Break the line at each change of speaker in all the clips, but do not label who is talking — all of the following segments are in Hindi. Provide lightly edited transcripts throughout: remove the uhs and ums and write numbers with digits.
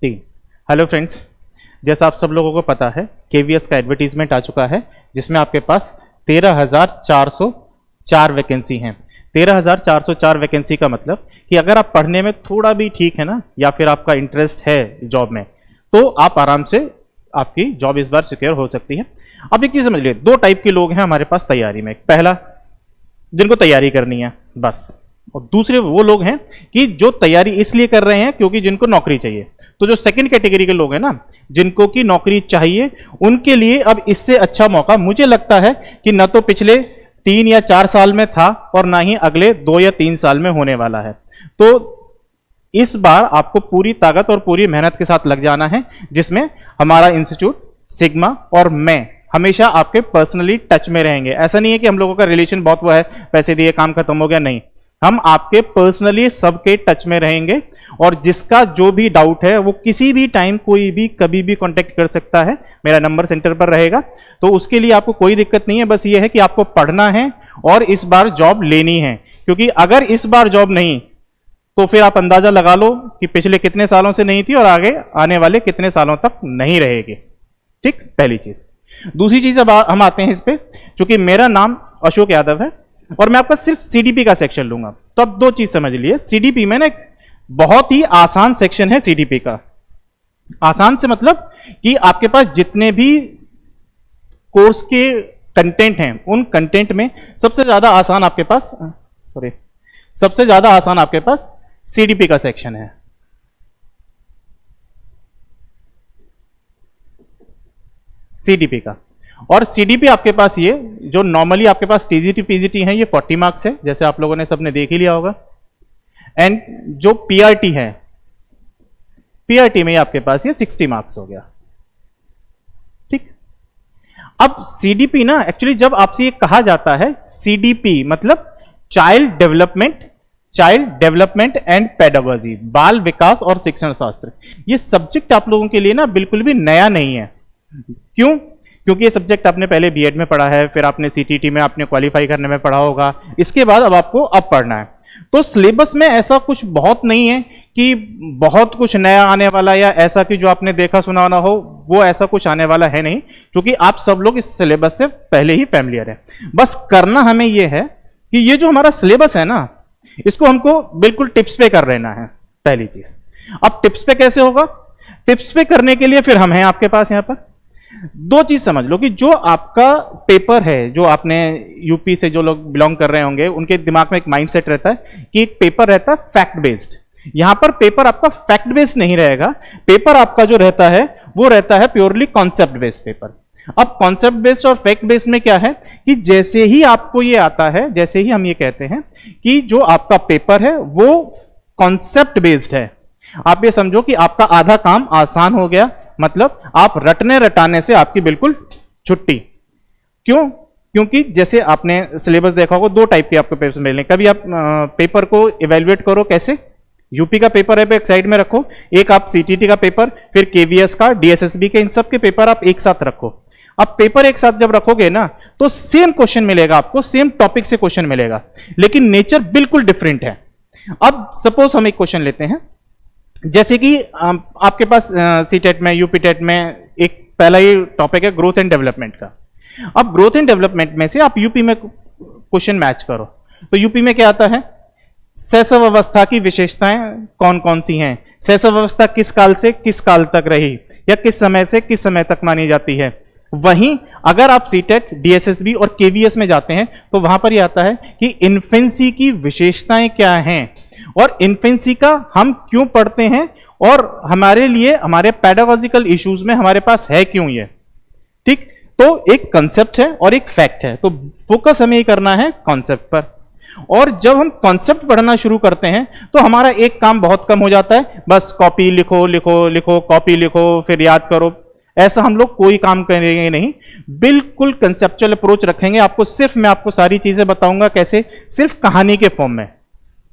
3। हेलो फ्रेंड्स, जैसा आप सब लोगों को पता है केवीएस का एडवर्टीजमेंट आ चुका है जिसमें आपके पास 13,404 वैकेंसी हैं। 13,404 वैकेंसी का मतलब कि अगर आप पढ़ने में थोड़ा भी ठीक है ना, या फिर आपका इंटरेस्ट है जॉब में, तो आप आराम से आपकी जॉब इस बार सिक्योर हो सकती है। अब एक चीज समझ लीजिए, दो टाइप के लोग हैं हमारे पास तैयारी में। पहला, जिनको तैयारी करनी है बस, और दूसरे वो लोग हैं कि जो तैयारी इसलिए कर रहे हैं क्योंकि जिनको नौकरी चाहिए। तो जो सेकंड कैटेगरी के लोग हैं ना, जिनको की नौकरी चाहिए, उनके लिए अब इससे अच्छा मौका मुझे लगता है कि न तो पिछले 3 या 4 साल में था और ना ही अगले 2 या 3 साल में होने वाला है। तो इस बार आपको पूरी ताकत और पूरी मेहनत के साथ लग जाना है, जिसमें हमारा इंस्टीट्यूट, सिग्मा और मैं हमेशा आपके पर्सनली टच में रहेंगे। ऐसा नहीं है कि हम लोगों का रिलेशन बहुत वो है, पैसे दिए काम खत्म हो गया, नहीं। हम आपके पर्सनली सबके टच में रहेंगे और जिसका जो भी डाउट है वो किसी भी टाइम, कोई भी, कभी भी कांटेक्ट कर सकता है। मेरा नंबर सेंटर पर रहेगा, तो उसके लिए आपको कोई दिक्कत नहीं है। बस ये है कि आपको पढ़ना है और इस बार जॉब लेनी है, क्योंकि अगर इस बार जॉब नहीं तो फिर आप अंदाजा लगा लो कि पिछले कितने सालों से नहीं थी और आगे आने वाले कितने सालों तक नहीं रहेगी। ठीक, पहली चीज। दूसरी चीज, अब हम आते हैं इस पे, क्योंकि मेरा नाम अशोक यादव है और मैं आपका सिर्फ सीडीपी का सेक्शन लूंगा। तो अब दो चीज समझ लिए, सीडीपी में ना एक बहुत ही आसान सेक्शन है सीडीपी का। आसान से मतलब कि आपके पास जितने भी कोर्स के कंटेंट हैं, उन कंटेंट में सबसे ज्यादा आसान आपके पास सीडीपी का सेक्शन है। सीडीपी का, और सीडीपी आपके पास ये जो नॉर्मली आपके पास टीजीटी पीजीटी है, ये 40 मार्क्स है, जैसे आप लोगों ने सबने देख ही लिया होगा। एंड जो पीआरटी है, पीआरटी में आपके पास ये 60 मार्क्स हो गया। ठीक, अब सीडीपी ना, एक्चुअली जब आपसे ये कहा जाता है सीडीपी मतलब चाइल्ड डेवलपमेंट एंड पेडागोजी, बाल विकास और शिक्षण शास्त्र, ये सब्जेक्ट आप लोगों के लिए ना बिल्कुल भी नया नहीं है। क्यों? क्योंकि ये सब्जेक्ट आपने पहले बीएड में पढ़ा है, फिर आपने सीटीटी में आपने क्वालिफाई करने में पढ़ा होगा, इसके बाद अब आपको पढ़ना है। तो सिलेबस में ऐसा कुछ बहुत नहीं है कि बहुत कुछ नया आने वाला, या ऐसा कि जो आपने देखा सुना ना हो, वो ऐसा कुछ आने वाला है नहीं, क्योंकि आप सब लोग इस सिलेबस से पहले ही फैमिलियर है। बस करना हमें ये है कि ये जो हमारा सिलेबस है ना, इसको हमको बिल्कुल टिप्स पे कर लेना है, पहली चीज। अब टिप्स पे कैसे होगा? टिप्स पे करने के लिए फिर हम हैं आपके पास। यहां पर दो चीज समझ लो कि जो आपका पेपर है, जो आपने यूपी से जो लोग बिलोंग कर रहे होंगे, उनके दिमाग में एक माइंडसेट रहता है कि एक पेपर रहता है फैक्ट बेस्ड। यहां पर पेपर आपका फैक्ट बेस्ड नहीं रहेगा, पेपर आपका जो रहता है वो रहता है प्योरली कॉन्सेप्ट बेस्ड पेपर। अब कॉन्सेप्ट बेस्ड और फैक्ट बेस्ड में क्या है कि जैसे ही आपको ये आता है, जैसे ही हम ये कहते हैं कि जो आपका पेपर है वो कॉन्सेप्ट बेस्ड है, आप ये समझो कि आपका आधा काम आसान हो गया। मतलब आप रटने रटाने से आपकी बिल्कुल छुट्टी। क्यों? क्योंकि जैसे आपने सिलेबस देखा होगा, दो टाइप के आपको पेपर मिलने। कभी आप पेपर को इवेल्युएट करो कैसे, यूपी का पेपर है एक साइड में रखो, एक आप सीटीटी का पेपर, फिर केवीएस का, डीएसएसबी के, इन सब के पेपर आप एक साथ रखो। अब पेपर एक साथ जब रखोगे ना, तो सेम क्वेश्चन मिलेगा आपको, सेम टॉपिक से क्वेश्चन मिलेगा, लेकिन नेचर बिल्कुल डिफरेंट है। अब सपोज हम एक क्वेश्चन लेते हैं, जैसे कि आपके पास सीटेट में, यूपी टेट में एक पहला ही टॉपिक है ग्रोथ एंड डेवलपमेंट का। अब ग्रोथ एंड डेवलपमेंट में से आप यूपी में क्वेश्चन मैच करो, तो यूपी में क्या आता है? शैशव अवस्था की विशेषताएं कौन कौन सी हैं, शैशव अवस्था किस काल से किस काल तक रही, या किस समय से किस समय तक मानी जाती है। वहीं अगर आप सीटेट, डीएसएसबी और केवीएस में जाते हैं, तो वहां पर यह आता है कि इन्फेंसी की विशेषताएं क्या हैं, और इन्फेंसी का हम क्यों पढ़ते हैं, और हमारे लिए, हमारे पेडागोजिकल इश्यूज में हमारे पास है क्यों ये। ठीक, तो एक कंसेप्ट है और एक फैक्ट है, तो फोकस हमें ये करना है कॉन्सेप्ट पर। और जब हम कॉन्सेप्ट पढ़ना शुरू करते हैं तो हमारा एक काम बहुत कम हो जाता है, बस कॉपी लिखो लिखो लिखो, कॉपी लिखो फिर याद करो। ऐसा हम लोग कोई काम करेंगे नहीं, बिल्कुल कंसेप्चुअल अप्रोच रखेंगे। आपको सिर्फ, मैं आपको सारी चीजें बताऊंगा कैसे, सिर्फ कहानी के फॉर्म में।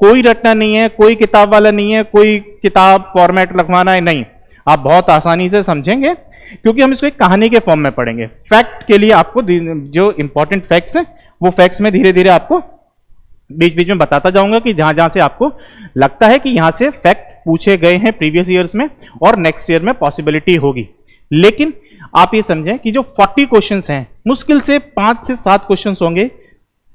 कोई रटना नहीं है, कोई किताब वाला नहीं है, कोई किताब फॉर्मेट लिखवाना है, नहीं। आप बहुत आसानी से समझेंगे, क्योंकि हम इसको एक कहानी के फॉर्म में पढ़ेंगे। फैक्ट के लिए आपको जो इंपॉर्टेंट फैक्ट्स हैं, वो फैक्ट्स में धीरे धीरे आपको बीच बीच में बताता जाऊंगा कि जहां जहां से आपको लगता है कि यहां से फैक्ट पूछे गए हैं प्रीवियस ईयर्स में और नेक्स्ट ईयर में पॉसिबिलिटी होगी। लेकिन आप ये समझें कि जो 40 क्वेश्चंस हैं, मुश्किल से 5 से 7 क्वेश्चंस होंगे,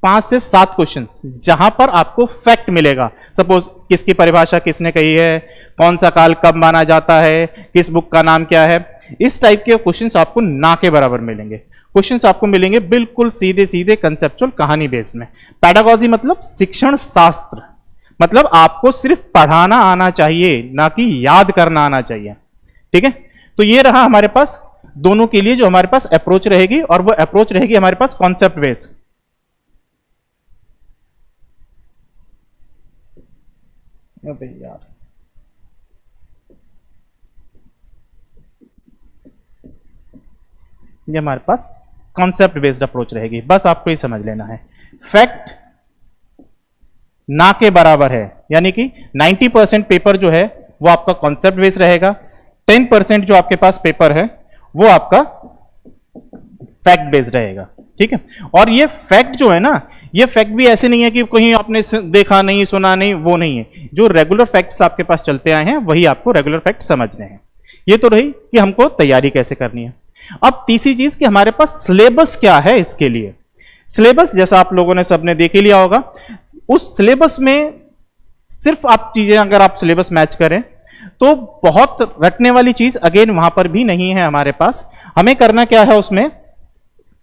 5 से 7 क्वेश्चंस जहां पर आपको फैक्ट मिलेगा। सपोज किसकी परिभाषा किसने कही है, कौन सा काल कब माना जाता है, किस बुक का नाम क्या है, इस टाइप के क्वेश्चंस आपको ना के बराबर मिलेंगे। क्वेश्चंस आपको मिलेंगे बिल्कुल सीधे सीधे कंसेप्चुअल कहानी बेस में। पैडागॉजी मतलब शिक्षण शास्त्र, मतलब आपको सिर्फ पढ़ाना आना चाहिए, ना कि याद करना आना चाहिए। ठीक है, तो ये रहा हमारे पास दोनों के लिए जो हमारे पास अप्रोच रहेगी, और वो अप्रोच रहेगी हमारे पास कॉन्सेप्ट बेस। यार ये हमारे पास कॉन्सेप्ट बेस्ड अप्रोच रहेगी। बस आपको ये समझ लेना है, फैक्ट ना के बराबर है, यानी कि 90% पेपर जो है वो आपका कॉन्सेप्ट बेस्ड रहेगा, 10% जो आपके पास पेपर है वो आपका फैक्ट बेस्ड रहेगा। ठीक है, और ये फैक्ट जो है ना, ये फैक्ट भी ऐसे नहीं है कि कहीं आपने देखा नहीं, सुना नहीं, वो नहीं है। जो रेगुलर फैक्ट्स आपके पास चलते आए हैं वही आपको रेगुलर फैक्ट समझने हैं। ये तो रही कि हमको तैयारी कैसे करनी है। अब तीसरी चीज कि हमारे पास सिलेबस क्या है। इसके लिए सिलेबस जैसा आप लोगों ने सबने देख ही लिया होगा, उस सिलेबस में सिर्फ आप चीजें अगर आप सिलेबस मैच करें तो बहुत रटने वाली चीज अगेन वहां पर भी नहीं है हमारे पास। हमें करना क्या है उसमें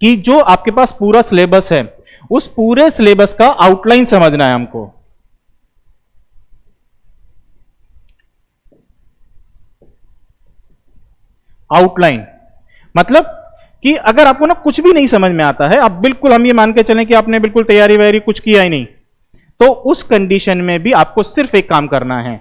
कि जो आपके पास पूरा सिलेबस है, उस पूरे सिलेबस का आउटलाइन समझना है हमको। आउटलाइन मतलब कि अगर आपको ना कुछ भी नहीं समझ में आता है, अब बिल्कुल हम ये मान के चलें कि आपने बिल्कुल तैयारी वैयारी कुछ किया ही नहीं, तो उस कंडीशन में भी आपको सिर्फ एक काम करना है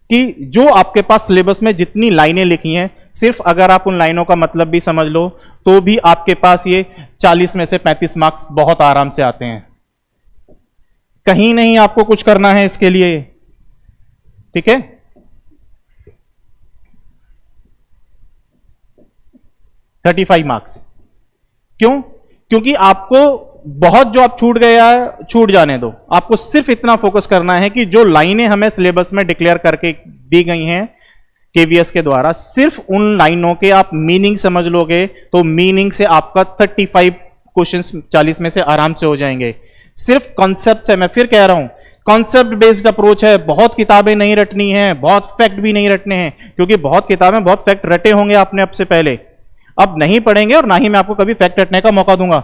कि जो आपके पास सिलेबस में जितनी लाइनें लिखी हैं, सिर्फ अगर आप उन लाइनों का मतलब भी समझ लो तो भी आपके पास ये 40 में से 35 मार्क्स बहुत आराम से आते हैं। कहीं नहीं आपको कुछ करना है इसके लिए। ठीक है, 35 मार्क्स क्यों? क्योंकि आपको बहुत जो आप छूट गया है छूट जाने दो, आपको सिर्फ इतना फोकस करना है कि जो लाइनें हमें सिलेबस में डिक्लेयर करके दी गई हैं केवीएस के द्वारा, सिर्फ उन लाइनों के आप मीनिंग समझ लोगे तो मीनिंग से आपका 35 क्वेश्चंस 40 में से आराम से हो जाएंगे। सिर्फ कॉन्सेप्ट है, मैं फिर कह रहा हूं कॉन्सेप्ट बेस्ड अप्रोच है। बहुत किताबें नहीं रटनी है, बहुत फैक्ट भी नहीं रटने हैं, क्योंकि बहुत किताबें बहुत फैक्ट रटे होंगे आपने अब से पहले, अब नहीं पढ़ेंगे और ना ही मैं आपको कभी फैक्ट रटने का मौका दूंगा।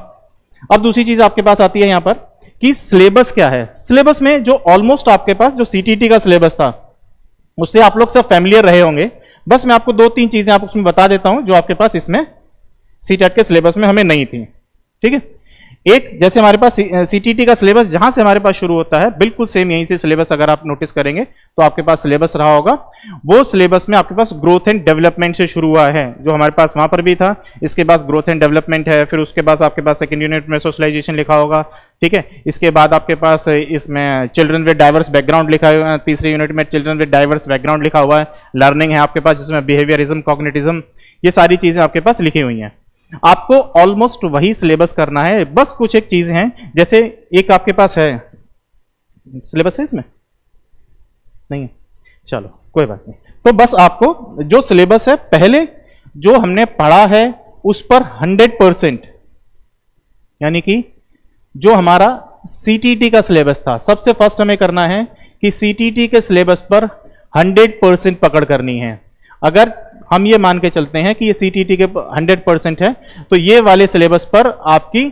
अब दूसरी चीज आपके पास आती है यहां पर कि सिलेबस क्या है। सिलेबस में जो ऑलमोस्ट आपके पास जो सीटीटी का सिलेबस था उससे आप लोग सब फैमिलियर रहे होंगे। बस मैं आपको 2-3 चीजें आप उसमें बता देता हूं जो आपके पास इसमें सीटेट के सिलेबस में हमें नहीं थी। ठीक है, एक जैसे हमारे पास सीटीटी का सिलेबस जहां से हमारे पास शुरू होता है, बिल्कुल सेम यहीं से सिलेबस अगर आप नोटिस करेंगे तो आपके पास सिलेबस रहा होगा। वो सिलेबस में आपके पास ग्रोथ एंड डेवलपमेंट से शुरू हुआ है, जो हमारे पास वहां पर भी था। इसके बाद ग्रोथ एंड डेवलपमेंट है, फिर उसके बाद आपके पास सेकंड यूनिट में सोशलाइजेशन लिखा होगा। ठीक है, इसके बाद आपके पास इसमें चिल्ड्रन विद डाइवर्स बैकग्राउंड लिखा है, तीसरे यूनिट में चिल्ड्रन विद डाइवर्स बैकग्राउंड लिखा हुआ है। लर्निंग है आपके पास जिसमें बिहेवियरिज्म, कॉग्निटिज्म, ये सारी चीजें आपके पास लिखी हुई हैं। आपको ऑलमोस्ट वही सिलेबस करना है, बस कुछ एक चीज हैं, जैसे एक आपके पास है सिलेबस है इसमें नहीं है, चलो कोई बात नहीं। तो बस आपको जो सिलेबस है पहले जो हमने पढ़ा है उस पर 100%, यानी कि जो हमारा सीटीटी का सिलेबस था, सबसे फर्स्ट हमें करना है कि सीटीटी के सिलेबस पर 100% पकड़ करनी है। अगर हम ये मान के चलते हैं कि ये सीटीटी के 100% है, तो ये वाले सिलेबस पर आपकी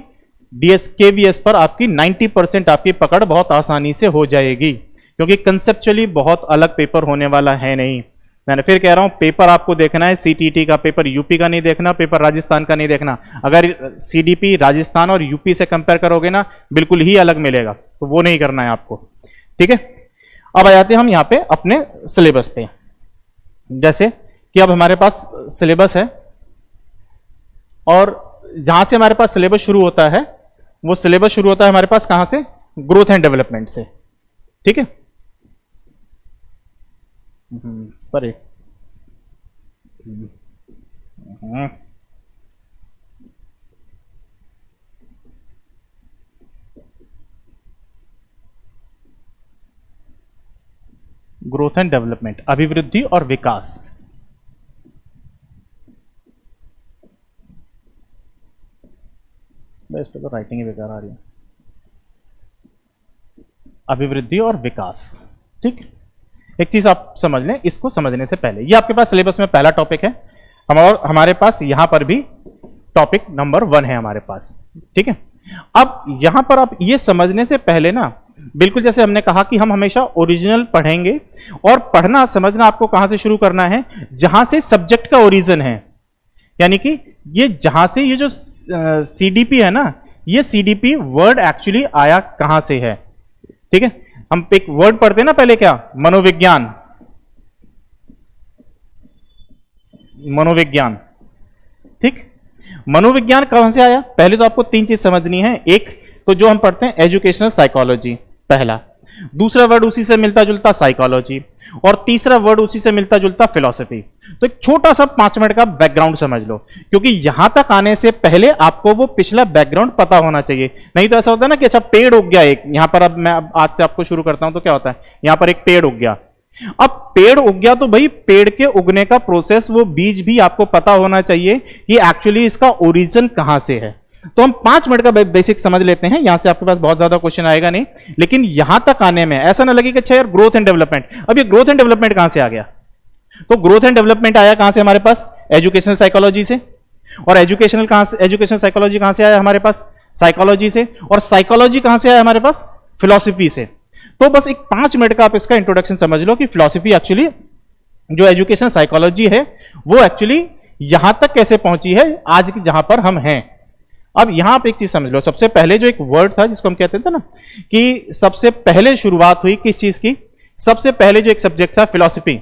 डीएस केवीएस पर आपकी 90% आपकी पकड़ बहुत आसानी से हो जाएगी, क्योंकि कंसेप्चुअली बहुत अलग पेपर होने वाला है नहीं। मैंने फिर कह रहा हूं, पेपर आपको देखना है सीटीटी का, पेपर यूपी का नहीं देखना, पेपर राजस्थान का नहीं देखना। अगर सीडीपी राजस्थान और यूपी से कंपेयर करोगे ना, बिल्कुल ही अलग मिलेगा, तो वो नहीं करना है आपको। ठीक है, अब आ जाते हैं हम यहाँ पे अपने सिलेबस पे। जैसे कि अब हमारे पास सिलेबस है और जहां से हमारे पास सिलेबस शुरू होता है, वो सिलेबस शुरू होता है हमारे पास कहां से? ग्रोथ एंड डेवलपमेंट से। ठीक है, sorry, growth growth and development, अभिवृद्धि और विकास। इस पे तो राइटिंग ही बेकार आ रही है। अभिवृद्धि और विकास, ठीक। एक चीज आप समझ लें, इसको समझने से पहले ये आपके पास सिलेबस में पहला टॉपिक है, हमारे पास यहां पर भी टॉपिक नंबर 1 है हमारे पास, ठीक है। अब यहां पर आप ये समझने से पहले ना, बिल्कुल जैसे हमने कहा कि हम हमेशा ओरिजिनल पढ़ेंगे, और पढ़ना समझना आपको कहां से शुरू करना है, जहां से सब्जेक्ट का ओरिजिन है। यानी कि ये जहां से ये जो सीडीपी है ना, ये सीडीपी वर्ड एक्चुअली आया कहां से है, ठीक है। हम एक वर्ड पढ़ते हैं ना पहले, क्या, मनोविज्ञान, मनोविज्ञान, ठीक। मनोविज्ञान कहां से आया, पहले तो आपको 3 चीज समझनी है। एक तो जो हम पढ़ते हैं एजुकेशनल साइकोलॉजी, पहला। दूसरा वर्ड उसी से मिलता जुलता साइकोलॉजी, और तीसरा वर्ड उसी से मिलता जुलता फिलॉसफी। तो एक छोटा सा 5 मिनट का बैकग्राउंड समझ लो, क्योंकि यहां तक आने से पहले आपको वो पिछला बैकग्राउंड पता होना चाहिए। नहीं तो ऐसा होता है ना कि अच्छा पेड़ उग गया एक, यहां पर अब मैं आज से आपको शुरू करता हूं तो क्या होता है, यहां पर एक पेड़ उग गया। अब पेड़ उग गया तो भाई पेड़ के उगने का प्रोसेस, वो बीज भी आपको पता होना चाहिए कि एक्चुअली इसका ओरिजिन कहां से है। तो हम 5 मिनट का बेसिक समझ लेते हैं, यहां से आपके पास बहुत ज्यादा क्वेश्चन आएगा नहीं, लेकिन यहां तक आने में ऐसा ना लगे कि अच्छा यार ग्रोथ एंड डेवलपमेंट, अब ये ग्रोथ एंड डेवलपमेंट कहां से आ गया। तो ग्रोथ एंड डेवलपमेंट आया कहां से हमारे पास, एजुकेशनल साइकोलॉजी से, और एजुकेशनल साइकोलॉजी कहां से आया हमारे पास, साइकोलॉजी से, और साइकोलॉजी कहां से आया हमारे पास, फिलॉसफी से। तो बस एक 5 मिनट का आप इसका इंट्रोडक्शन समझ लो कि फिलॉसफी एक्चुअली जो एजुकेशन साइकोलॉजी है वो एक्चुअली यहां तक कैसे पहुंची है आज की जहां पर हम हैं। अब यहां आप एक चीज समझ लो, सबसे पहले जो एक वर्ड था जिसको हम कहते थे ना कि सबसे पहले शुरुआत हुई किस चीज की, सबसे पहले जो एक सब्जेक्ट था फिलॉसफी,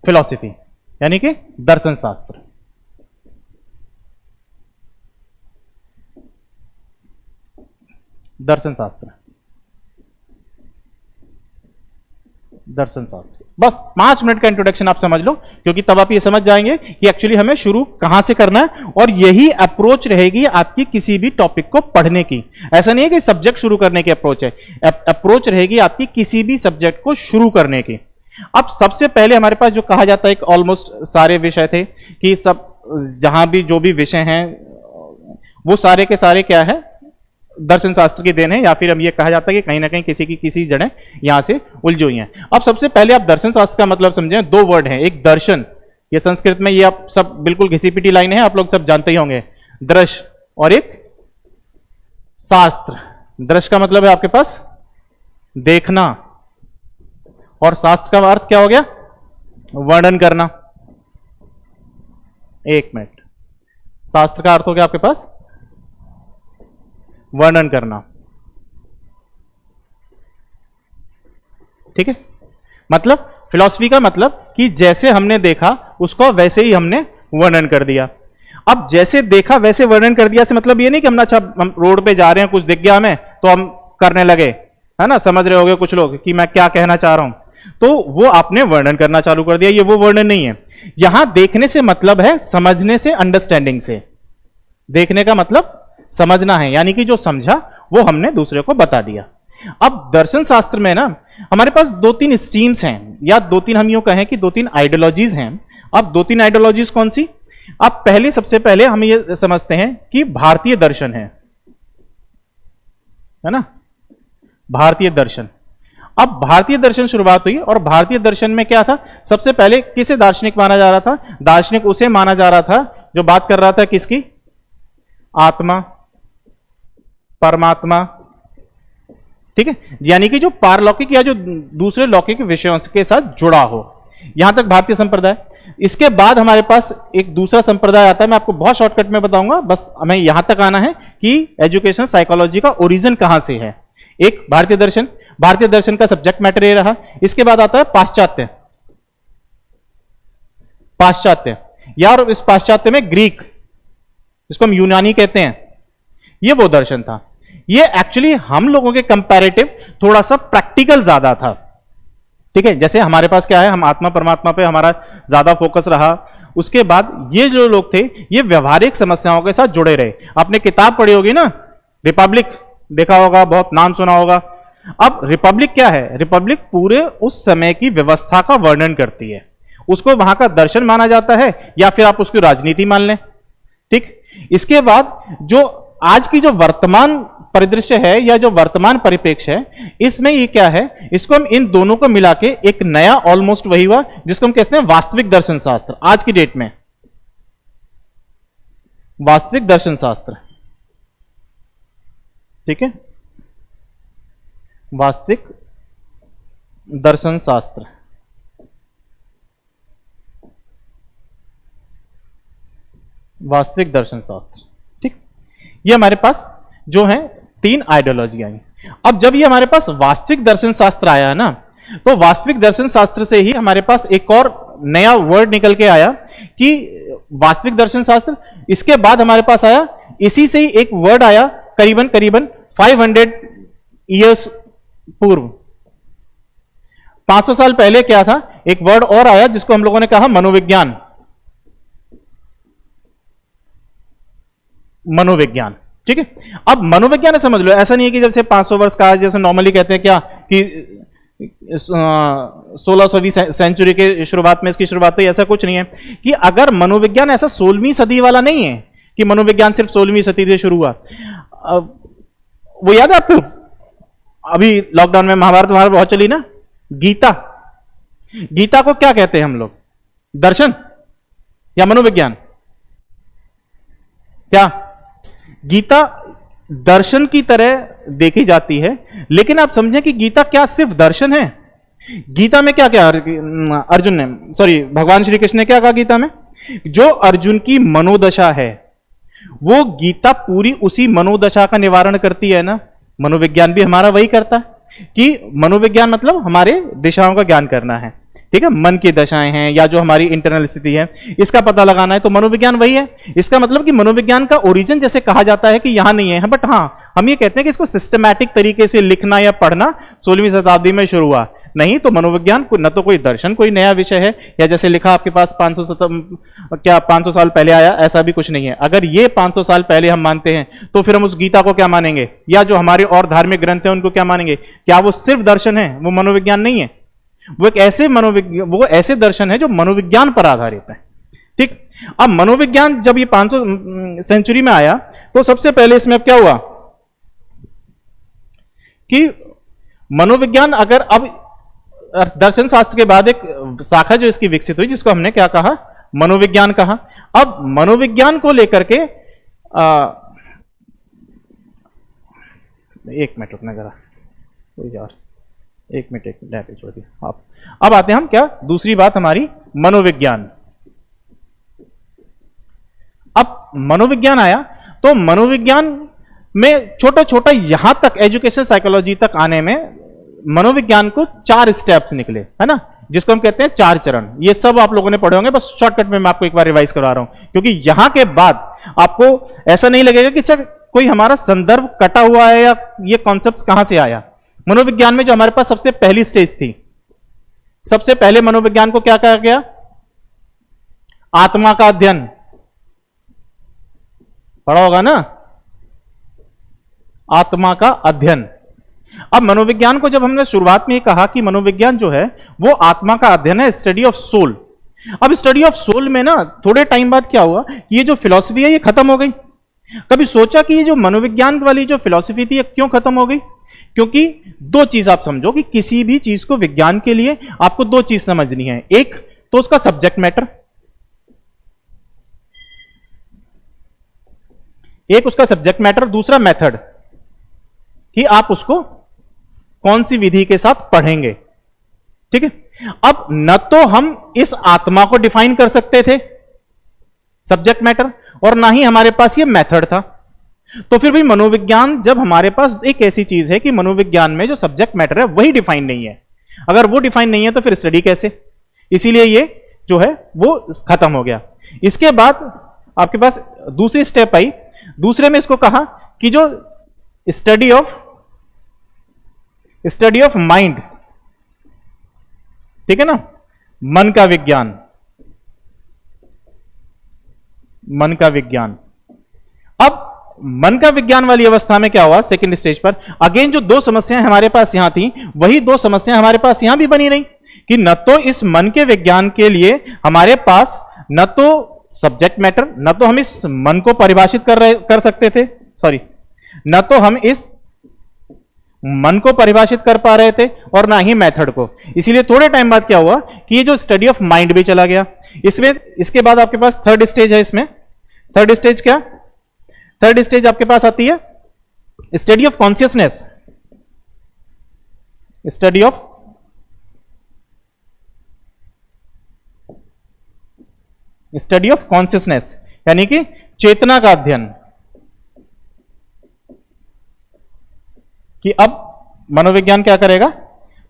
फिलॉसफी यानी कि दर्शन शास्त्र। दर्शन शास्त्र, दर्शन शास्त्र, बस 5 मिनट का इंट्रोडक्शन आप समझ लो, क्योंकि तब आप ये समझ जाएंगे कि एक्चुअली हमें शुरू कहां से करना है, और यही अप्रोच रहेगी आपकी किसी भी टॉपिक को पढ़ने की। ऐसा नहीं है कि सब्जेक्ट शुरू करने की अप्रोच है, अप्रोच रहेगी आपकी किसी भी सब्जेक्ट को शुरू करने की। अब सबसे पहले हमारे पास जो कहा जाता है, एक ऑलमोस्ट सारे विषय थे कि सब जहां भी जो भी विषय हैं वो सारे के सारे क्या है, दर्शन शास्त्र की देन है, या फिर हम ये कहा जाता है कि कहीं ना कहीं किसी की किसी जड़ें यहां से उलझी हुई हैं। अब सबसे पहले आप दर्शन शास्त्र का मतलब समझें, 2 वर्ड हैं, एक दर्शन, ये संस्कृत में ये आप सब बिल्कुल घिसी पिटी लाइन है, आप लोग सब जानते ही होंगे, दृश्य, और एक शास्त्र। दृश्य का मतलब है आपके पास देखना, और शास्त्र का अर्थ क्या हो गया, वर्णन करना। 1 मिनट, शास्त्र का अर्थ हो गया आपके पास वर्णन करना, ठीक है। मतलब फिलॉसफी का मतलब कि जैसे हमने देखा उसको वैसे ही हमने वर्णन कर दिया। अब जैसे देखा वैसे वर्णन कर दिया से मतलब ये नहीं कि हम अच्छा हम रोड पे जा रहे हैं, कुछ दिख गया हमें तो हम करने लगे, है ना, समझ रहे होगे कुछ लोग कि मैं क्या कहना चाह रहा हूं, तो वो आपने वर्णन करना चालू कर दिया, ये वो वर्णन नहीं है। यहां देखने से मतलब है समझने से, अंडरस्टैंडिंग से। देखने का मतलब समझना है, यानी कि जो समझा वो हमने दूसरे को बता दिया। अब दर्शन शास्त्र में ना हमारे पास 2-3 स्ट्रीम्स हैं, या 2-3 हम यूं कहें कि 2-3 आइडियोलॉजीज हैं। अब 2-3 आइडियोलॉजीज कौन सी, अब पहले सबसे पहले हम ये समझते हैं कि भारतीय दर्शन है ना, भारतीय दर्शन। अब भारतीय दर्शन शुरुआत हुई, और भारतीय दर्शन में क्या था, सबसे पहले किसे दार्शनिक माना जा रहा था, दार्शनिक उसे माना जा रहा था जो बात कर रहा था किसकी, आत्मा, परमात्मा, ठीक है, यानी कि जो पारलौकिक या जो दूसरे लौकिक विषयों के साथ जुड़ा हो। यहां तक भारतीय संप्रदाय। इसके बाद हमारे पास एक दूसरा संप्रदाय आता है, मैं आपको बहुत शॉर्टकट में बताऊंगा, बस हमें यहां तक आना है कि एजुकेशन साइकोलॉजी का ओरिजिन कहां से है। एक भारतीय दर्शन, भारतीय दर्शन का सब्जेक्ट मैटर ये रहा। इसके बाद आता है पाश्चात्य, पाश्चात्य, यार इस पाश्चात्य में ग्रीक, इसको हम यूनानी कहते हैं, ये वो दर्शन था। ये एक्चुअली हम लोगों के कंपैरेटिव थोड़ा सा प्रैक्टिकल ज्यादा था, ठीक है। जैसे हमारे पास क्या है, हम आत्मा परमात्मा पे हमारा ज्यादा फोकस रहा, उसके बाद ये जो लोग थे ये व्यवहारिक समस्याओं के साथ जुड़े रहे। आपने किताब पढ़ी होगी ना, रिपब्लिक देखा होगा, बहुत नाम सुना होगा। अब रिपब्लिक क्या है? रिपब्लिक पूरे उस समय की व्यवस्था का वर्णन करती है, उसको वहां का दर्शन माना जाता है या फिर आप उसकी राजनीति मान लें। ठीक, इसके बाद जो आज की जो वर्तमान परिदृश्य है या जो वर्तमान परिप्रेक्ष्य है, इसमें ये क्या है, इसको हम इन दोनों को मिला के एक नया ऑलमोस्ट वही हुआ जिसको हम कहते हैं वास्तविक दर्शन शास्त्र। आज की डेट में वास्तविक दर्शन शास्त्र, ठीक है, वास्तविक दर्शन शास्त्र। वास्तविक दर्शन शास्त्र, ठीक, ये हमारे पास जो है तीन आइडियोलॉजी आई। अब जब ये हमारे पास वास्तविक दर्शन शास्त्र आया ना, तो वास्तविक दर्शन शास्त्र से ही हमारे पास एक और नया वर्ड निकल के आया कि वास्तविक दर्शन शास्त्र। इसके बाद हमारे पास आया, इसी से ही एक वर्ड आया करीबन करीबन 500 ईयर्स पूर्व, 500 साल पहले क्या था, एक वर्ड और आया जिसको हम लोगों ने कहा मनोविज्ञान। मनोविज्ञान, ठीक है। अब मनोविज्ञान समझ लो, ऐसा नहीं है कि जैसे 500 वर्ष का, जैसे नॉर्मली कहते हैं क्या कि 16वीं सेंचुरी के शुरुआत में इसकी शुरुआत हुई, ऐसा कुछ नहीं है। कि अगर मनोविज्ञान ऐसा 16वीं सदी वाला नहीं है कि मनोविज्ञान सिर्फ 16वीं सदी से शुरू हुआ। वो याद है आपको, अभी लॉकडाउन में महाभारत बहुत चली ना, गीता। गीता को क्या कहते हैं हम लोग, दर्शन या मनोविज्ञान? क्या गीता दर्शन की तरह देखी जाती है, लेकिन आप समझें कि गीता क्या सिर्फ दर्शन है? गीता में क्या क्या अर्जुन ने, सॉरी भगवान श्री कृष्ण ने क्या कहा गीता में? जो अर्जुन की मनोदशा है, वो गीता पूरी उसी मनोदशा का निवारण करती है ना। मनोविज्ञान भी हमारा वही करता है कि मनोविज्ञान मतलब हमारे दिशाओं का ज्ञान करना है, ठीक है। मन की दशाएं हैं या जो हमारी इंटरनल स्थिति है, इसका पता लगाना है, तो मनोविज्ञान वही है। इसका मतलब कि मनोविज्ञान का ओरिजिन जैसे कहा जाता है कि यहां नहीं है, बट हाँ हम ये कहते हैं कि इसको सिस्टमैटिक तरीके से लिखना या पढ़ना 16वीं शताब्दी में शुरू हुआ। नहीं तो मनोविज्ञान न तो कोई दर्शन कोई नया विषय है, या जैसे लिखा आपके पास 500 साल पहले आया, ऐसा भी कुछ नहीं है। अगर ये 500 साल पहले हम मानते हैं तो फिर हम उस गीता को क्या मानेंगे, या जो हमारे और धार्मिक ग्रंथ हैं उनको क्या मानेंगे? क्या वो सिर्फ दर्शन है? वो मनोविज्ञान नहीं है। वो एक ऐसे वो ऐसे दर्शन है जो मनोविज्ञान पर आधारित है, ठीक। अब मनोविज्ञान जब ये 500 सेंचुरी में आया, तो सबसे पहले इसमें अब क्या हुआ कि मनोविज्ञान, अगर अब दर्शन शास्त्र के बाद एक शाखा जो इसकी विकसित हुई, जिसको हमने क्या कहा, मनोविज्ञान कहा। अब मनोविज्ञान को लेकर के एक मिनट रुकना जरा, कोई यार, एक मिनट छोड़ दिया आप। अब आते हैं हम क्या, दूसरी बात हमारी मनोविज्ञान। अब मनोविज्ञान आया तो मनोविज्ञान में छोटा छोटा यहां तक एजुकेशन साइकोलॉजी तक आने में मनोविज्ञान को 4 स्टेप्स निकले, है ना, जिसको हम कहते हैं 4 चरण। ये सब आप लोगों ने पढ़े होंगे, बस शॉर्टकट में मैं आपको एक बार रिवाइज करवा रहा हूं, क्योंकि यहां के बाद आपको ऐसा नहीं लगेगा कि अच्छा कोई हमारा संदर्भ कटा हुआ है या ये कॉन्सेप्ट कहां से आया। मनोविज्ञान में जो हमारे पास सबसे पहली स्टेज थी, सबसे पहले मनोविज्ञान को क्या कहा गया? आत्मा का अध्ययन। पढ़ा होगा ना, आत्मा का अध्ययन। अब मनोविज्ञान को जब हमने शुरुआत में कहा कि मनोविज्ञान जो है वो आत्मा का अध्ययन है, स्टडी ऑफ सोल। अब स्टडी ऑफ सोल में ना थोड़े टाइम बाद क्या हुआ, ये जो फिलॉसफी है ये खत्म हो गई। कभी सोचा कि ये जो मनोविज्ञान वाली जो फिलॉसफी थी ये क्यों खत्म हो गई? क्योंकि 2 चीज आप समझो कि किसी भी चीज को विज्ञान के लिए आपको 2 चीज समझनी है। एक तो उसका सब्जेक्ट मैटर, एक उसका सब्जेक्ट मैटर, दूसरा मेथड, कि आप उसको कौन सी विधि के साथ पढ़ेंगे, ठीक है। अब न तो हम इस आत्मा को डिफाइन कर सकते थे, सब्जेक्ट मैटर, और ना ही हमारे पास ये मेथड था। तो फिर भी मनोविज्ञान, जब हमारे पास एक ऐसी चीज है कि मनोविज्ञान में जो सब्जेक्ट मैटर है वही डिफाइन नहीं है, अगर वो डिफाइन नहीं है तो फिर स्टडी कैसे? इसीलिए ये जो है वो खत्म हो गया। इसके बाद आपके पास दूसरी स्टेप आई। दूसरे में इसको कहा कि जो स्टडी ऑफ माइंड, ठीक है ना, मन का विज्ञान। मन का विज्ञान। अब मन का विज्ञान वाली अवस्था में क्या हुआ, सेकंड स्टेज पर अगेन जो दो समस्याएं हमारे पास यहां थी वही दो समस्याएं हमारे पास यहां भी बनी रही कि न तो इस मन के विज्ञान के लिए हमारे पास न तो सब्जेक्ट मैटर, न तो हम इस मन को परिभाषित कर सकते थे, सॉरी, न तो हम इस मन को परिभाषित कर पा रहे थे और ना ही मेथड को। इसीलिए थोड़े टाइम बाद क्या हुआ कि ये जो स्टडी ऑफ माइंड भी चला गया। इसमें इसके बाद आपके पास थर्ड स्टेज है। इसमें थर्ड स्टेज क्या, थर्ड स्टेज आपके पास आती है study of consciousness, study of consciousness, यानी कि चेतना का अध्ययन। कि अब मनोविज्ञान क्या करेगा,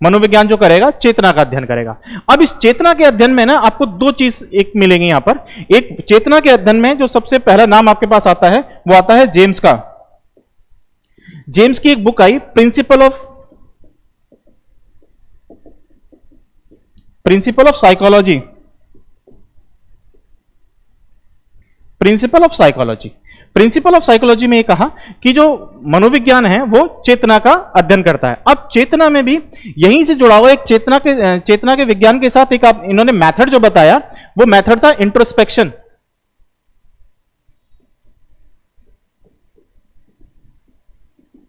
मनोविज्ञान जो करेगा चेतना का अध्ययन करेगा। अब इस चेतना के अध्ययन में ना आपको दो चीज एक मिलेंगी यहां पर। एक, चेतना के अध्ययन में जो सबसे पहला नाम आपके पास आता है वो आता है जेम्स का। जेम्स की एक book I principle of psychology, principle of psychology. Principle of psychology में ये कहा कि जो मनोविज्ञान है वो चेतना का अध्ययन करता है। अब चेतना में भी यहीं से जुड़ा हुआ एक चेतना के विज्ञान के साथ एक इन्होंने मेथड जो बताया वो मेथड था इंट्रोस्पेक्शन।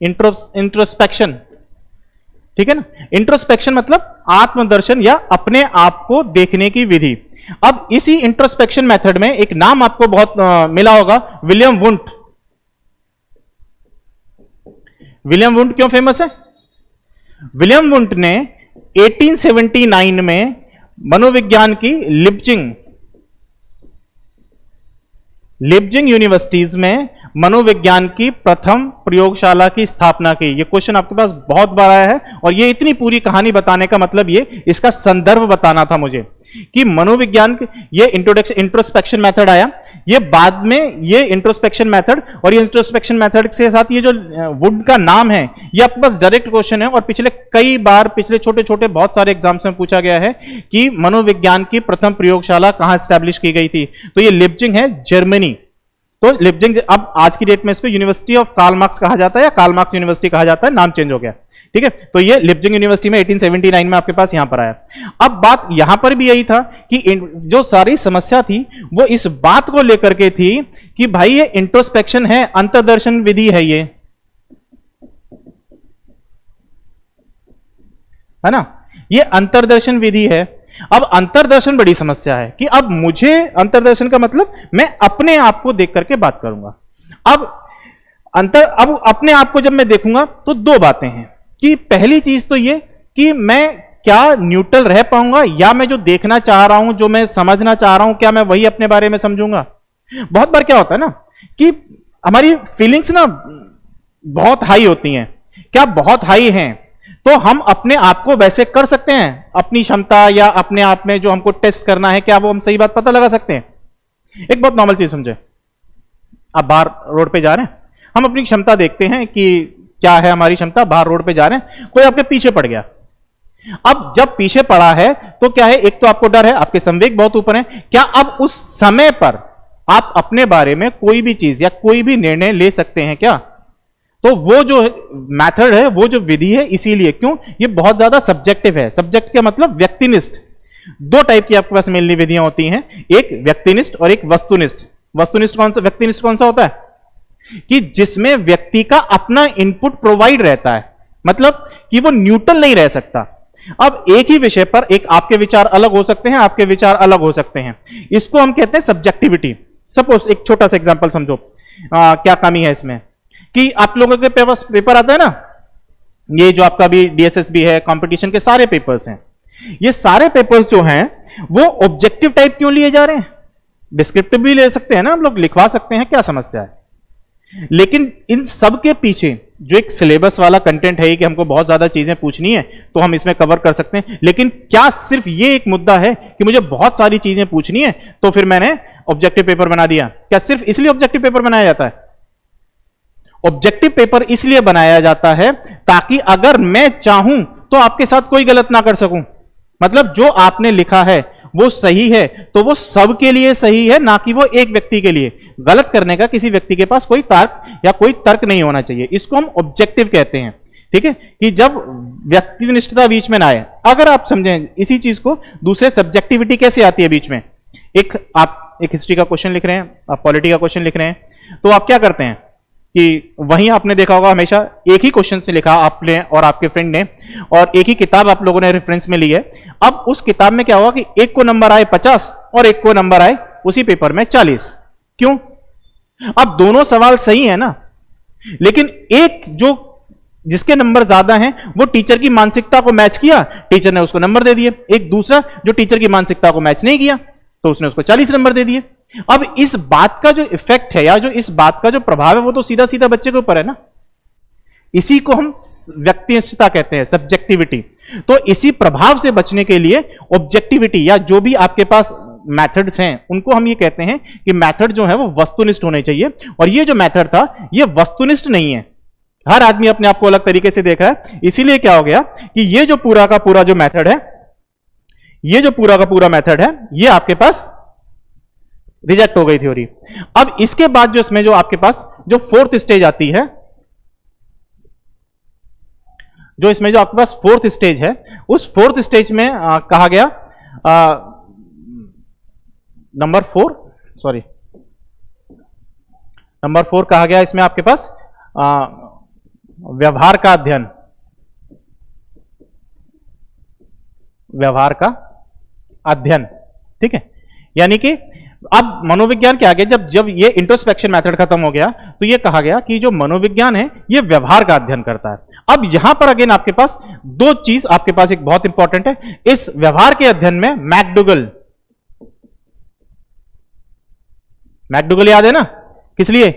इंट्रोस्पेक्शन, ठीक है ना। इंट्रोस्पेक्शन मतलब आत्मदर्शन या अपने आप को देखने की विधि। अब इसी इंट्रोस्पेक्शन मेथड में एक नाम आपको बहुत मिला होगा, विलियम वुंट। विलियम वुंट क्यों फेमस है? विलियम वुंट ने 1879 में मनोविज्ञान की लिप्जिंग यूनिवर्सिटीज में मनोविज्ञान की प्रथम प्रयोगशाला की स्थापना की। ये क्वेश्चन आपके पास बहुत बार आया है और ये इतनी पूरी कहानी बताने का मतलब ये इसका संदर्भ बताना था मुझे कि मनोविज्ञान ये इंट्रोस्पेक्शन मेथड आया, ये बाद में ये इंट्रोस्पेक्शन मेथड और ये इंट्रोस्पेक्शन मेथड के साथ ये जो वुड का नाम है ये आपके पास डायरेक्ट क्वेश्चन है और पिछले कई बार पिछले छोटे छोटे बहुत सारे एग्जाम्स में पूछा गया है कि मनोविज्ञान की प्रथम प्रयोगशाला कहां स्टैब्लिश की गई थी। तो ये लिप्जिंग है, जर्मनी। तो लिप्जिंग अब आज की डेट में इसको यूनिवर्सिटी ऑफ कार्ल मार्क्स कहा जाता है या कार्ल मार्क्स यूनिवर्सिटी कहा जाता है, नाम चेंज हो गया, ठीक है। तो ये लिप्जिंग यूनिवर्सिटी में 1879 में आपके पास यहां पर आया। अब बात यहां पर भी यही था कि जो सारी समस्या थी वो इस बात को लेकर के थी कि भाई ये इंट्रोस्पेक्शन है, अंतर्दर्शन विधि है, ये है ना, ये अंतर्दर्शन विधि है। अब अंतर्दर्शन बड़ी समस्या है कि अब मुझे अंतर्दर्शन का मतलब मैं अपने आप को देख करके बात करूंगा। अब अपने आप को जब मैं देखूंगा तो दो बातें हैं कि पहली चीज तो ये कि मैं क्या न्यूट्रल रह पाऊंगा या मैं जो देखना चाह रहा हूं, जो मैं समझना चाह रहा हूं, क्या मैं वही अपने बारे में समझूंगा। बहुत बार क्या होता है ना कि हमारी फीलिंग्स ना बहुत हाई होती हैं, क्या बहुत हाई हैं तो हम अपने आप को वैसे कर सकते हैं, अपनी क्षमता या अपने आप में जो हमको टेस्ट करना है क्या वो हम सही बात पता लगा सकते हैं। एक बहुत नॉर्मल चीज समझे, आप बाहर रोड पे जा रहे हैं, हम अपनी क्षमता देखते हैं कि क्या है हमारी क्षमता, बाहर रोड पे जा रहे हैं, कोई आपके पीछे पड़ गया। अब जब पीछे पड़ा है तो क्या है, एक तो आपको डर है, आपके संवेग बहुत ऊपर है, क्या अब उस समय पर आप अपने बारे में कोई भी चीज या कोई भी निर्णय ले सकते हैं क्या? तो वो जो मेथड है, वो जो विधि है, इसीलिए क्यों ये बहुत ज्यादा सब्जेक्टिव है। सब्जेक्ट का मतलब व्यक्तिनिष्ठ। दो टाइप की आपके पास मेनली विधियां होती हैं, एक व्यक्तिनिष्ठ और एक वस्तुनिष्ठ। वस्तुनिष्ठ कौन सा, व्यक्तिनिष्ठ कौन सा होता है कि जिसमें व्यक्ति का अपना इनपुट प्रोवाइड रहता है, मतलब कि वो न्यूट्रल नहीं रह सकता। अब एक ही विषय पर एक आपके विचार अलग हो सकते हैं, आपके विचार अलग हो सकते हैं, इसको हम कहते हैं सब्जेक्टिविटी। सपोज एक छोटा सा एग्जांपल समझो, क्या कमी है इसमें कि आप लोगों के पेपर आता है ना, ये जो आपका भी डीएसएस भी है, कंपटीशन के सारे पेपर्स हैं, ये सारे पेपर्स जो हैं वो ऑब्जेक्टिव टाइप क्यों लिए जा रहे हैं? डिस्क्रिप्टिव भी ले सकते हैं ना, हम लोग लिखवा सकते हैं, क्या समस्या है। लेकिन इन सब के पीछे जो एक सिलेबस वाला कंटेंट है कि हमको बहुत ज्यादा चीजें पूछनी है तो हम इसमें कवर कर सकते हैं, लेकिन क्या सिर्फ ये एक मुद्दा है कि मुझे बहुत सारी चीजें पूछनी है तो फिर मैंने ऑब्जेक्टिव पेपर बना दिया? क्या सिर्फ इसलिए ऑब्जेक्टिव पेपर बनाया जाता है? ऑब्जेक्टिव पेपर इसलिए बनाया जाता है ताकि अगर मैं चाहूं तो आपके साथ कोई गलत ना कर सकूं। मतलब जो आपने लिखा है वो सही है तो वो सबके लिए सही है, ना कि वो एक व्यक्ति के लिए। गलत करने का किसी व्यक्ति के पास कोई तर्क या कोई तर्क नहीं होना चाहिए। इसको हम ऑब्जेक्टिव कहते हैं। ठीक है, कि जब व्यक्तिनिष्ठता बीच में ना आए। अगर आप समझें इसी चीज को, दूसरे सब्जेक्टिविटी कैसे आती है बीच में। आप एक हिस्ट्री का क्वेश्चन लिख रहे हैं, आप पॉलिटी का क्वेश्चन लिख रहे हैं, तो आप क्या करते हैं कि वहीं आपने देखा होगा हमेशा एक ही क्वेश्चन से लिखा आपने और आपके फ्रेंड ने, और एक ही किताब आप लोगों ने रेफरेंस में ली है। अब उस किताब में क्या होगा कि एक को नंबर आए 50 और एक को नंबर आए उसी पेपर में 40। क्यों? अब दोनों सवाल सही है ना, लेकिन एक जो जिसके नंबर ज्यादा हैं वो टीचर की मानसिकता को मैच किया, टीचर ने उसको नंबर दे दिए। एक दूसरा जो टीचर की मानसिकता को मैच नहीं किया तो उसने उसको 40 नंबर दे दिए। अब इस बात का जो इफेक्ट है या जो इस बात का जो प्रभाव है वो तो सीधा सीधा बच्चे के ऊपर है ना। इसी को हम व्यक्तिनिष्ठता कहते हैं, सब्जेक्टिविटी। तो इसी प्रभाव से बचने के लिए ऑब्जेक्टिविटी या जो भी आपके पास मेथड्स हैं उनको हम ये कहते हैं कि मेथड जो है वो वस्तुनिष्ठ होने चाहिए। और ये जो मेथड था ये वस्तुनिष्ठ नहीं है। हर आदमी अपने आप को अलग तरीके से देख रहा है, इसीलिए क्या हो गया कि ये जो पूरा का पूरा जो मेथड है, ये जो पूरा का पूरा मेथड है ये आपके पास रिजेक्ट हो गई थ्योरी। अब इसके बाद जो इसमें जो आपके पास जो फोर्थ स्टेज आती है, जो इसमें जो आपके पास फोर्थ स्टेज है, उस फोर्थ स्टेज में कहा गया नंबर 4 कहा गया इसमें आपके पास व्यवहार का अध्ययन, व्यवहार का अध्ययन। ठीक है, यानी कि अब मनोविज्ञान के आगे जब ये इंट्रोस्पेक्शन मेथड खत्म हो गया तो ये कहा गया कि जो मनोविज्ञान है ये व्यवहार का अध्ययन करता है। अब यहां पर अगेन आपके पास दो चीज आपके पास एक बहुत इंपॉर्टेंट है इस व्यवहार के अध्ययन में। मैकडूगल याद है ना, किस लिए?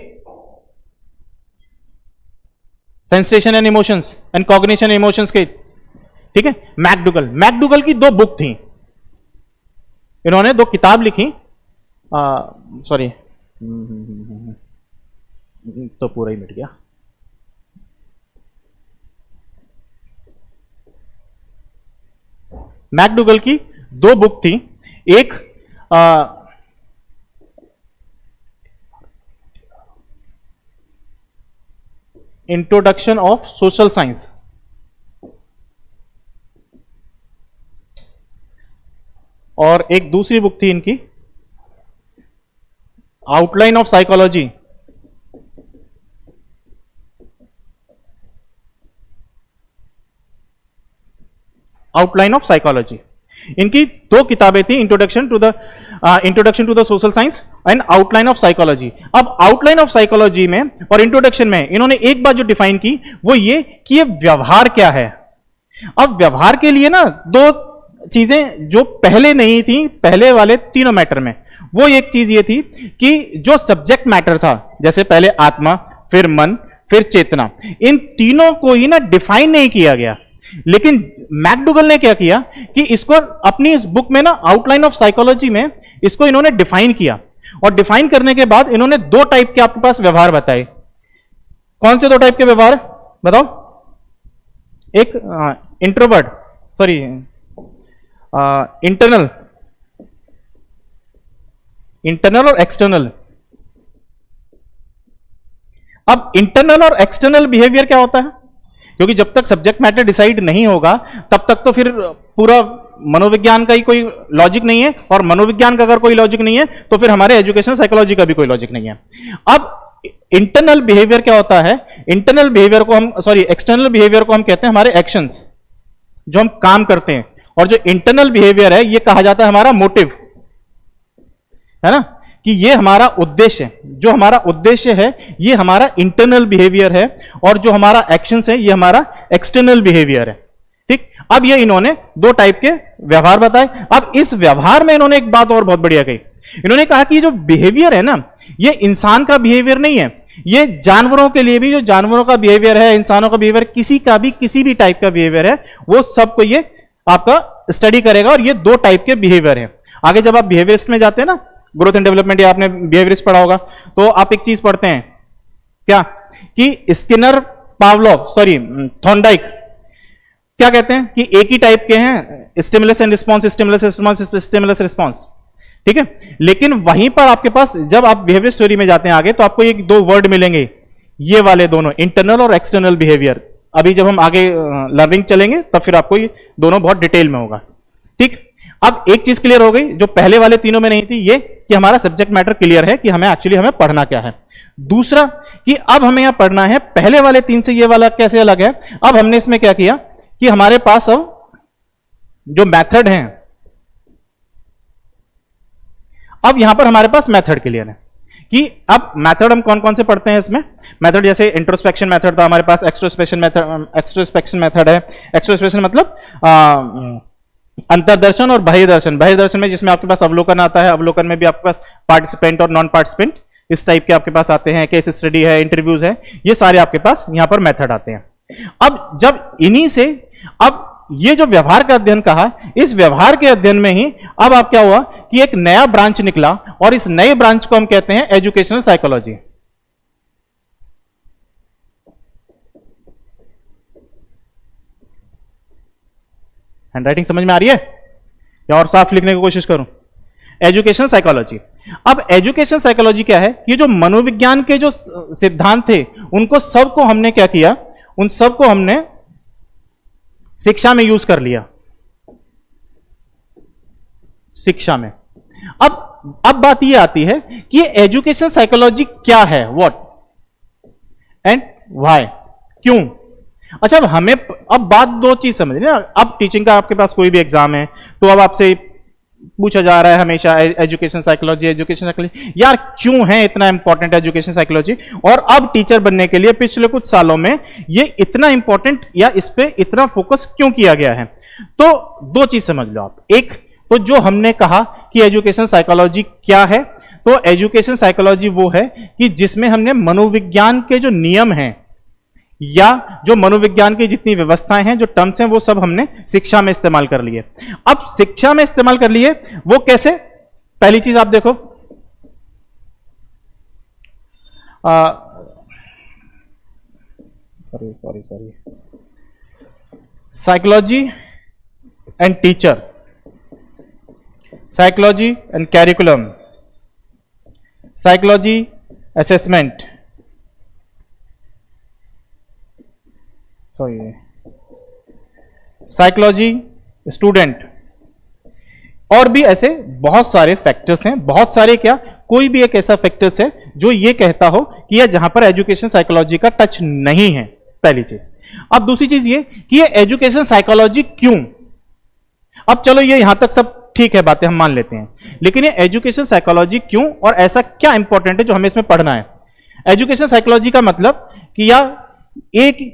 Sensation and emotions and cognition emotions के। ठीक है, मैकडूगल की 2 बुक थी, इन्होंने 2 किताब लिखी। सॉरी तो पूरा ही मिट गया। मैकडूगल की 2 बुक थी, एक इंट्रोडक्शन ऑफ सोशल साइंस और एक दूसरी बुक थी इनकी outline of psychology. Outline of psychology इनकी 2 किताबें थी, introduction to the social science and outline of psychology. अब आउटलाइन ऑफ साइकोलॉजी में और इंट्रोडक्शन में इन्होंने एक बात जो डिफाइन की वो ये कि ये व्यवहार क्या है। अब व्यवहार के लिए ना 2 चीजें जो पहले नहीं थी, पहले वाले तीनों मैटर में, वो एक चीज ये थी कि जो सब्जेक्ट मैटर था, जैसे पहले आत्मा, फिर मन, फिर चेतना, इन तीनों को ही ना डिफाइन नहीं किया गया। लेकिन मैकडूगल ने क्या किया कि इसको अपनी इस बुक में ना आउटलाइन ऑफ साइकोलॉजी में इसको इन्होंने डिफाइन किया, और डिफाइन करने के बाद इन्होंने 2 टाइप के आपके पास व्यवहार बताए। कौन से 2 टाइप के व्यवहार बताओ? एक इंट्रोवर्ट, सॉरी इंटरनल और एक्सटर्नल। अब इंटरनल और एक्सटर्नल बिहेवियर क्या होता है? क्योंकि जब तक सब्जेक्ट मैटर डिसाइड नहीं होगा तब तक तो फिर पूरा मनोविज्ञान का ही कोई लॉजिक नहीं है, और मनोविज्ञान का अगर कोई लॉजिक नहीं है तो फिर हमारे एजुकेशन साइकोलॉजी का भी कोई लॉजिक नहीं है। अब इंटरनल बिहेवियर क्या होता है? इंटरनल बिहेवियर को हम एक्सटर्नल बिहेवियर को हम कहते हैं हमारे एक्शंस, जो हम काम करते हैं, और जो इंटरनल बिहेवियर है ये कहा जाता है हमारा मोटिव, है ना, कि ये हमारा उद्देश्य, जो हमारा उद्देश्य है ये हमारा इंटरनल बिहेवियर है, और जो हमारा एक्शंस है ये हमारा एक्सटर्नल बिहेवियर है। ठीक, अब ये इन्होंने 2 टाइप के व्यवहार बताए। अब इस व्यवहार में इन्होंने एक बात और बहुत बढ़िया कही, इन्होंने कहा कि ये जो बिहेवियर है ना ये इंसान का बिहेवियर नहीं है, ये जानवरों के लिए भी, जो जानवरों का बिहेवियर है, इंसानों का बिहेवियर, किसी भी टाइप का बिहेवियर है, वो सबको ये आपका स्टडी करेगा, और ये 2 टाइप के बिहेवियर है। आगे जब आप बिहेवियरिस्ट में जाते हैं ना, ग्रोथ एंड डेवलपमेंट, या आपने बिहेवियरिस्ट पढ़ा होगा, तो आप एक चीज पढ़ते हैं क्या कि स्किनर, पावलोव, थॉर्नडाइक, क्या कहते हैं कि एक ही टाइप के हैं, stimulus and response, stimulus response, stimulus response, ठीक है। लेकिन वहीं पर आपके पास जब आप बिहेवियर स्टोरी में जाते हैं आगे, तो आपको एक दो वर्ड मिलेंगे, ये वाले दोनों, इंटरनल और एक्सटर्नल बिहेवियर। अभी जब हम आगे लर्निंग चलेंगे तब फिर आपको ये दोनों बहुत डिटेल में होगा, ठीक। अब एक चीज क्लियर हो गई जो पहले वाले तीनों में नहीं थी, ये कि हमारा सब्जेक्ट मैटर क्लियर है कि हमें एक्चुअली हमें पढ़ना क्या है। दूसरा कि अब हमें यहां पढ़ना है, पहले वाले तीन से ये वाला कैसे अलग है। अब हमने इसमें क्या किया कि हमारे पास अब जो मेथड है, अब यहां पर हमारे पास मेथड क्लियर है कि अब मेथड हम कौन कौन से पढ़ते हैं इसमें। मेथड जैसे इंट्रोस्पेक्शन मेथड था हमारे पास, एक्सट्रोस्पेक्शन मेथड है। एक्सट्रोस्पेक्शन मतलब अंतर्दर्शन और बाह्यदर्शन। बाह्यदर्शन में जिसमें आपके पास अवलोकन आता है, अवलोकन में भी आपके पास पार्टिसिपेंट और नॉन पार्टिसिपेंट इस टाइप के आपके पास आते हैं, केस स्टडी है, इंटरव्यूज है, ये सारे आपके पास यहां पर मेथड आते हैं। अब जब इन्हीं से अब ये जो व्यवहार का अध्ययन कहा, इस व्यवहार के अध्ययन में ही अब आप क्या हुआ कि एक नया ब्रांच निकला, और इस नए ब्रांच को हम कहते हैं एजुकेशनल साइकोलॉजी। हैंडराइटिंग समझ में आ रही है या और साफ लिखने की कोशिश करूं? Education psychology. अब एजुकेशन साइकोलॉजी क्या है? ये जो मनोविज्ञान के जो सिद्धांत थे उनको सबको हमने क्या किया, उन सबको हमने शिक्षा में यूज कर लिया, शिक्षा में। अब बात ये आती है कि ये एजुकेशन साइकोलॉजी क्या है, व्हाट एंड व्हाई, क्यों। अच्छा, अब हमें अब बात दो चीज समझनी ना। अब टीचिंग का आपके पास कोई भी एग्जाम है तो अब आपसे पूछा जा रहा है हमेशा एजुकेशन साइकोलॉजी यार क्यों है इतना इंपॉर्टेंट एजुकेशन साइकोलॉजी, और अब टीचर बनने के लिए पिछले कुछ सालों में ये इतना इंपॉर्टेंट या इस पे इतना फोकस क्यों किया गया है। तो दो चीज समझ लो आप। एक तो जो हमने कहा कि एजुकेशन साइकोलॉजी क्या है, तो एजुकेशन साइकोलॉजी वो है कि जिसमें हमने मनोविज्ञान के जो नियम हैं या जो मनोविज्ञान की जितनी व्यवस्थाएं हैं, जो टर्म्स हैं, वो सब हमने शिक्षा में इस्तेमाल कर लिए। अब शिक्षा में इस्तेमाल कर लिए वो कैसे? पहली चीज आप देखो, sorry psychology and teacher, psychology and curriculum, psychology assessment, psychology student, और भी ऐसे बहुत सारे फैक्टर्स हैं। बहुत सारे क्या, कोई भी एक ऐसा फैक्टर्स है जो ये कहता हो कि यह जहां पर एजुकेशन साइकोलॉजी का टच नहीं है, पहली चीज। अब दूसरी चीज ये कि ये एजुकेशन साइकोलॉजी क्यों। अब चलो ये यहां तक सब ठीक है, बातें हम मान लेते हैं, लेकिन ये एजुकेशन साइकोलॉजी क्यों और ऐसा क्या इंपॉर्टेंट है जो हमें इसमें पढ़ना है। एजुकेशन साइकोलॉजी का मतलब कि या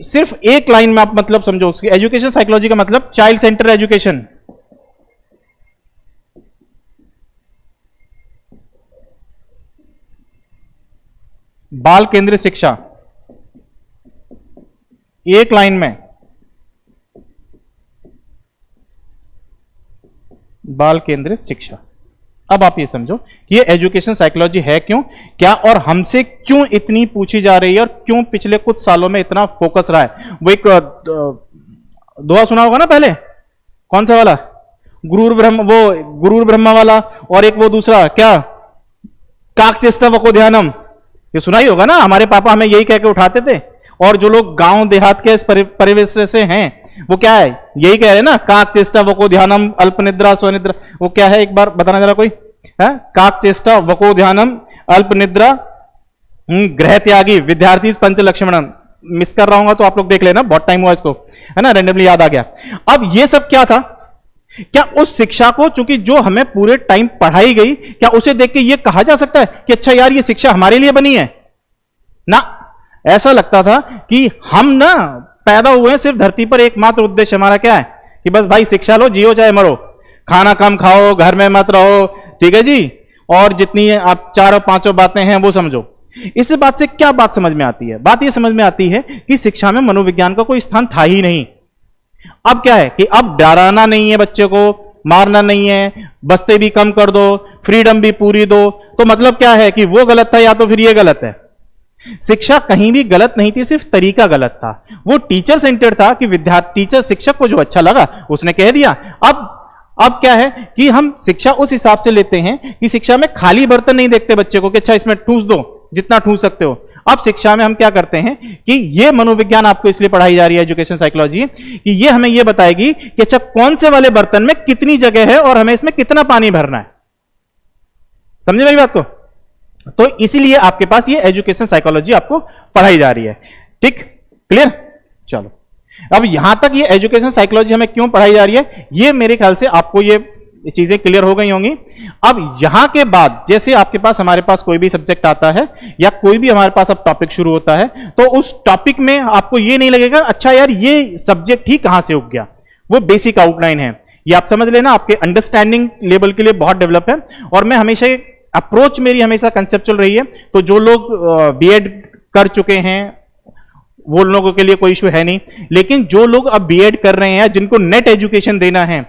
सिर्फ एक लाइन में आप मतलब समझो उसकी, एजुकेशन साइकोलॉजी का मतलब चाइल्ड सेंटर एजुकेशन। बाल केंद्रित शिक्षा, एक लाइन में बाल केंद्रित शिक्षा। अब आप ये समझो कि ये एजुकेशन साइकोलॉजी है क्यों, क्या, और हमसे क्यों इतनी पूछी जा रही है और क्यों पिछले कुछ सालों में इतना फोकस रहा है। वो एक दोहा सुना होगा ना पहले, कौन सा वाला, गुरुर ब्रह्मा वाला, और एक वो दूसरा क्या, काक चेष्टा वको ध्यानम, ये सुना ही होगा ना। हमारे पापा हमें यही कह के उठाते थे, और जो लोग गांव देहात के इस परिवेश से हैं वो क्या है, यही कह रहे हैं ना, काक चेष्टा वको ध्यानम अल्प निद्रा स्वनिद्रा। वो क्या है, एक बार बताना जरा कोई है? काक चेष्टा वको ध्यानम अल्प निद्रा गृह त्यागी विद्यार्थी पंच लक्ष्मणम। मिस कर रहा हूं तो आप लोग देख लेना, बहुत टाइम हुआ इसको, है ना, रैंडमली याद आ गया। अब ये सब क्या था, क्या उस शिक्षा को, चूंकि जो हमें पूरे टाइम पढ़ाई गई, क्या उसे देख के ये कहा जा सकता है कि अच्छा यार ये शिक्षा हमारे लिए बनी है ना। ऐसा लगता था कि हम ना पैदा हुए हैं सिर्फ धरती पर एकमात्र उद्देश्य हमारा क्या है कि बस भाई शिक्षा लो, जियो चाहे मरो, खाना कम खाओ, घर में मत रहो, ठीक है जी, और जितनी आप चारों पांचों बातें हैं वो समझो। इस बात से क्या बात समझ में आती है? बात ये समझ में आती है कि शिक्षा में मनोविज्ञान का कोई स्थान था ही नहीं। अब क्या है कि अब डराना नहीं है बच्चे को, मारना नहीं है, बस्ते भी कम कर दो, फ्रीडम भी पूरी दो, तो मतलब क्या है कि वो गलत था या तो फिर ये गलत है। शिक्षा कहीं भी गलत नहीं थी, सिर्फ तरीका गलत था। वो टीचर सेंटर्ड था कि विद्यार्थी टीचर शिक्षक को जो अच्छा लगा उसने कह दिया। अब क्या है कि हम शिक्षा उस हिसाब से लेते हैं कि शिक्षा में खाली बर्तन नहीं देखते बच्चे को कि अच्छा इसमें ठूस दो जितना ठूस सकते हो। अब शिक्षा में हम क्या करते हैं कि ये मनोविज्ञान आपको इसलिए पढ़ाई जा रही है, एजुकेशन साइकोलॉजी, कि ये हमें ये बताएगी कि अच्छा कौन से वाले बर्तन में कितनी जगह है और हमें इसमें कितना पानी भरना है। समझे मेरी बात को? तो इसीलिए आपके पास ये एजुकेशन साइकोलॉजी आपको पढ़ाई जा रही है। ठीक, क्लियर? चलो, अब यहां तक ये एजुकेशन साइकोलॉजी हमें क्यों पढ़ाई जा रही है, ये मेरे ख्याल से आपको ये चीजें क्लियर हो गई होंगी। अब यहां के बाद जैसे आपके पास हमारे पास कोई भी सब्जेक्ट आता है या कोई भी हमारे पास अब टॉपिक शुरू होता है, तो उस टॉपिक में आपको ये नहीं लगेगा अच्छा यार ये सब्जेक्ट ही कहां से उग गया। वो बेसिक आउटलाइन है, ये आप समझ लेना, आपके अंडरस्टैंडिंग लेवल के लिए बहुत डेवलप है। और मैं हमेशा अप्रोच मेरी हमेशा कंसेप्चुअल रही है। तो जो लोग बीएड कर चुके हैं वो लोगों के लिए कोई इशू है नहीं, लेकिन जो लोग अब बीएड कर रहे हैं जिनको नेट एजुकेशन देना है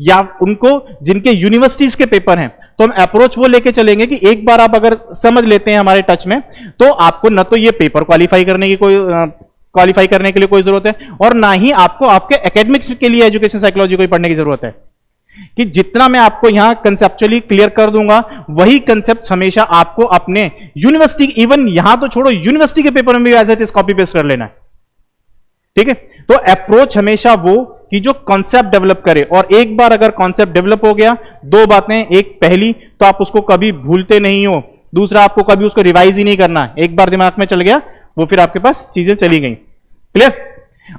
या उनको जिनके यूनिवर्सिटीज के पेपर हैं, तो हम अप्रोच वो लेके चलेंगे कि एक बार आप अगर समझ लेते हैं हमारे टच में, तो आपको न तो ये पेपर क्वालिफाई करने के लिए कोई जरूरत है और ना ही आपको आपके एकेडमिक्स के लिए एजुकेशन साइकोलॉजी को पढ़ने की जरूरत है। कि जितना मैं आपको यहां कंसेप्चुअली क्लियर कर दूंगा वही कंसेप्ट हमेशा आपको अपने यूनिवर्सिटी, इवन यहां तो छोड़ो, यूनिवर्सिटी के पेपर में भी as it is copy paste कर लेना है। ठीक है, तो अप्रोच हमेशा वो कि जो कॉन्सेप्ट डेवलप करे, और एक बार अगर कॉन्सेप्ट डेवलप हो गया, दो बातें, एक पहली तो आप उसको कभी भूलते नहीं हो, दूसरा आपको कभी उसको रिवाइज ही नहीं करना, एक बार दिमाग में चल गया वो फिर आपके पास चीजें चली गई। क्लियर?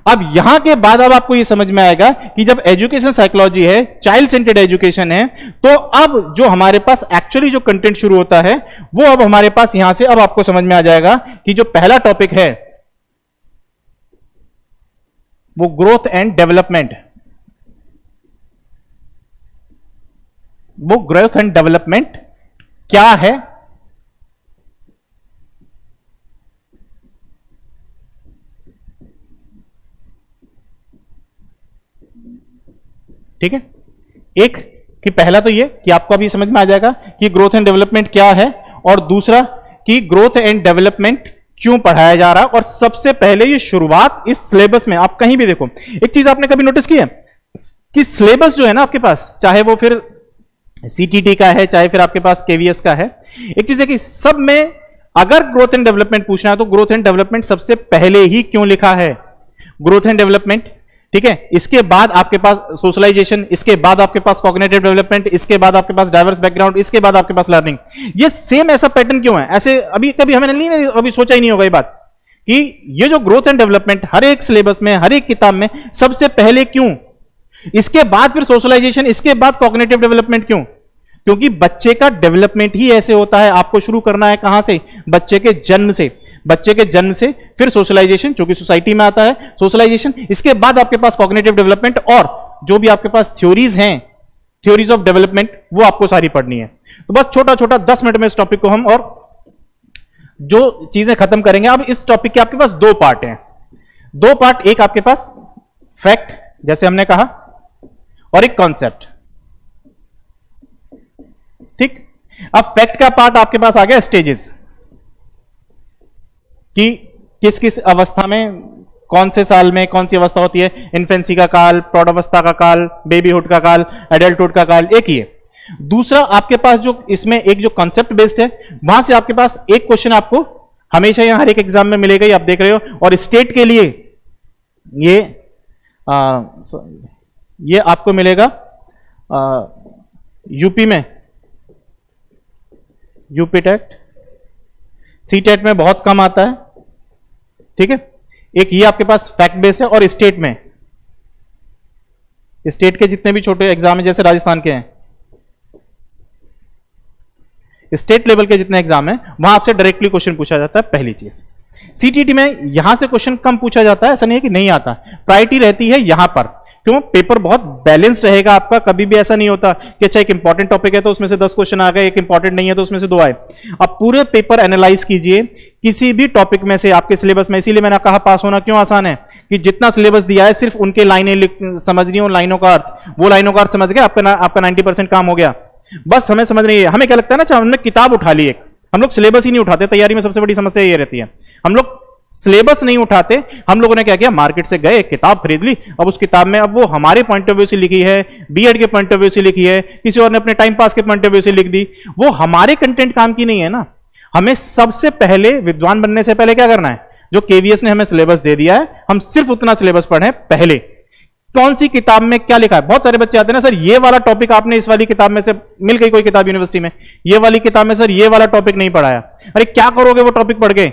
अब यहां के बाद अब आपको यह समझ में आएगा कि जब एजुकेशन साइकोलॉजी है, चाइल्ड सेंटर्ड एजुकेशन है, तो अब जो हमारे पास एक्चुअली जो कंटेंट शुरू होता है वो अब हमारे पास यहां से अब आपको समझ में आ जाएगा कि जो पहला टॉपिक है वो ग्रोथ एंड डेवलपमेंट। वो ग्रोथ एंड डेवलपमेंट क्या है, ठीक है। एक कि पहला तो ये कि आपको अभी समझ में आ जाएगा कि ग्रोथ एंड डेवलपमेंट क्या है, और दूसरा कि ग्रोथ एंड डेवलपमेंट क्यों पढ़ाया जा रहा है। और सबसे पहले ये शुरुआत इस सिलेबस में, आप कहीं भी देखो, एक चीज आपने कभी नोटिस की है कि सिलेबस जो है ना आपके पास, चाहे वो फिर सीटीटी का है चाहे फिर आपके पास केवीएस का है, एक चीज है कि सब में अगर ग्रोथ एंड डेवलपमेंट पूछना है तो ग्रोथ एंड डेवलपमेंट सबसे पहले ही क्यों लिखा है, ग्रोथ एंड डेवलपमेंट, ठीक है। इसके बाद आपके पास सोशलाइजेशन, इसके बाद आपके पास कॉग्निटिव डेवलपमेंट, इसके बाद आपके पास डाइवर्स बैकग्राउंड, इसके बाद आपके पास लर्निंग। ये सेम ऐसा पैटर्न क्यों है? ऐसे अभी कभी हमें नहीं, अभी सोचा ही नहीं होगा ये बात कि ये जो ग्रोथ एंड डेवलपमेंट हर एक सिलेबस में, हर एक किताब में सबसे पहले क्यों, इसके बाद फिर सोशलाइजेशन, इसके बाद कॉग्निटिव डेवलपमेंट क्यों? क्योंकि बच्चे का डेवलपमेंट ही ऐसे होता है। आपको शुरू करना है कहां से? बच्चे के जन्म से। बच्चे के जन्म से फिर सोशलाइजेशन, जो कि सोसाइटी में आता है, सोशलाइजेशन, इसके बाद आपके पास कॉग्निटिव डेवलपमेंट, और जो भी आपके पास थ्योरीज हैं, थ्योरीज ऑफ डेवलपमेंट, वो आपको सारी पढ़नी है। तो बस छोटा छोटा 10 मिनट में इस टॉपिक को हम और जो चीजें खत्म करेंगे। अब इस टॉपिक के आपके पास दो पार्ट हैं, दो पार्ट, एक आपके पास फैक्ट जैसे हमने कहा और एक कॉन्सेप्ट, ठीक। अब फैक्ट का पार्ट आपके पास आ गया स्टेजेस, कि किस किस अवस्था में, कौन से साल में कौन सी अवस्था होती है, इन्फेंसी का काल, प्रौढ़ावस्था का काल, बेबीहुड का काल, एडल्टहुड का काल, एक ही है। दूसरा आपके पास जो इसमें एक जो कॉन्सेप्ट बेस्ड है, वहां से आपके पास एक क्वेश्चन आपको हमेशा यहां हर एक एग्जाम में मिलेगा, ही आप देख रहे हो। और स्टेट के लिए ये आपको मिलेगा यूपी में, यूपी टेट, सी टेट में बहुत कम आता है, ठीक है। एक ये आपके पास फैक्ट बेस है, और स्टेट में, स्टेट के जितने भी छोटे एग्जाम है, जैसे राजस्थान के हैं, स्टेट लेवल के जितने एग्जाम है वहां आपसे डायरेक्टली क्वेश्चन पूछा जाता है। पहली चीज, सीटीटी में यहां से क्वेश्चन कम पूछा जाता है, ऐसा नहीं है कि नहीं आता, प्रायोरिटी रहती है यहां पर। क्यों? पेपर बहुत बैलेंस रहेगा आपका, कभी भी ऐसा नहीं होता कि अच्छा एक इंपॉर्टेंट टॉपिक है तो उसमें से 10 क्वेश्चन आ गए, एक इंपॉर्टेंट नहीं है तो उसमें से 2 आए। आप पूरे पेपर एनालाइज कीजिए किसी भी टॉपिक में से आपके सिलेबस में। इसीलिए मैंने कहा पास होना क्यों आसान है, कि जितना सिलेबस दिया है सिर्फ उनके लाइनें समझनी हो, लाइनों का अर्थ, वो लाइनों का अर्थ समझ गए, आपका 90% काम हो गया। बस हमें समझ नहीं है। हमें क्या लगता है ना, अच्छा हमने किताब उठा ली एक, हम लोग सिलेबस ही नहीं उठाते, तैयारी में सबसे बड़ी समस्या ये रहती है, हम लोग सिलेबस नहीं उठाते। हम लोगों ने क्या किया, मार्केट से गए, एक किताब खरीद ली, अब उस किताब में अब वो हमारे पॉइंट ऑफ व्यू से लिखी है, बीएड के पॉइंट ऑफ व्यू से लिखी है, किसी और ने अपने टाइम पास के पॉइंट ऑफ व्यू से लिख दी, वो हमारे कंटेंट काम की नहीं है ना। हमें सबसे पहले विद्वान बनने से पहले क्या करना है, जो केवीएस ने हमें सिलेबस दे दिया है, हम सिर्फ उतना सिलेबस पढ़ें पहले, कौन सी किताब में क्या लिखा है। बहुत सारे बच्चे आते हैं ना, सर ये वाला टॉपिक आपने इस वाली किताब में से मिल गई कोई किताब यूनिवर्सिटी में, ये वाली किताब में सर ये वाला टॉपिक नहीं पढ़ाया। अरे क्या करोगे वो टॉपिक पढ़ के,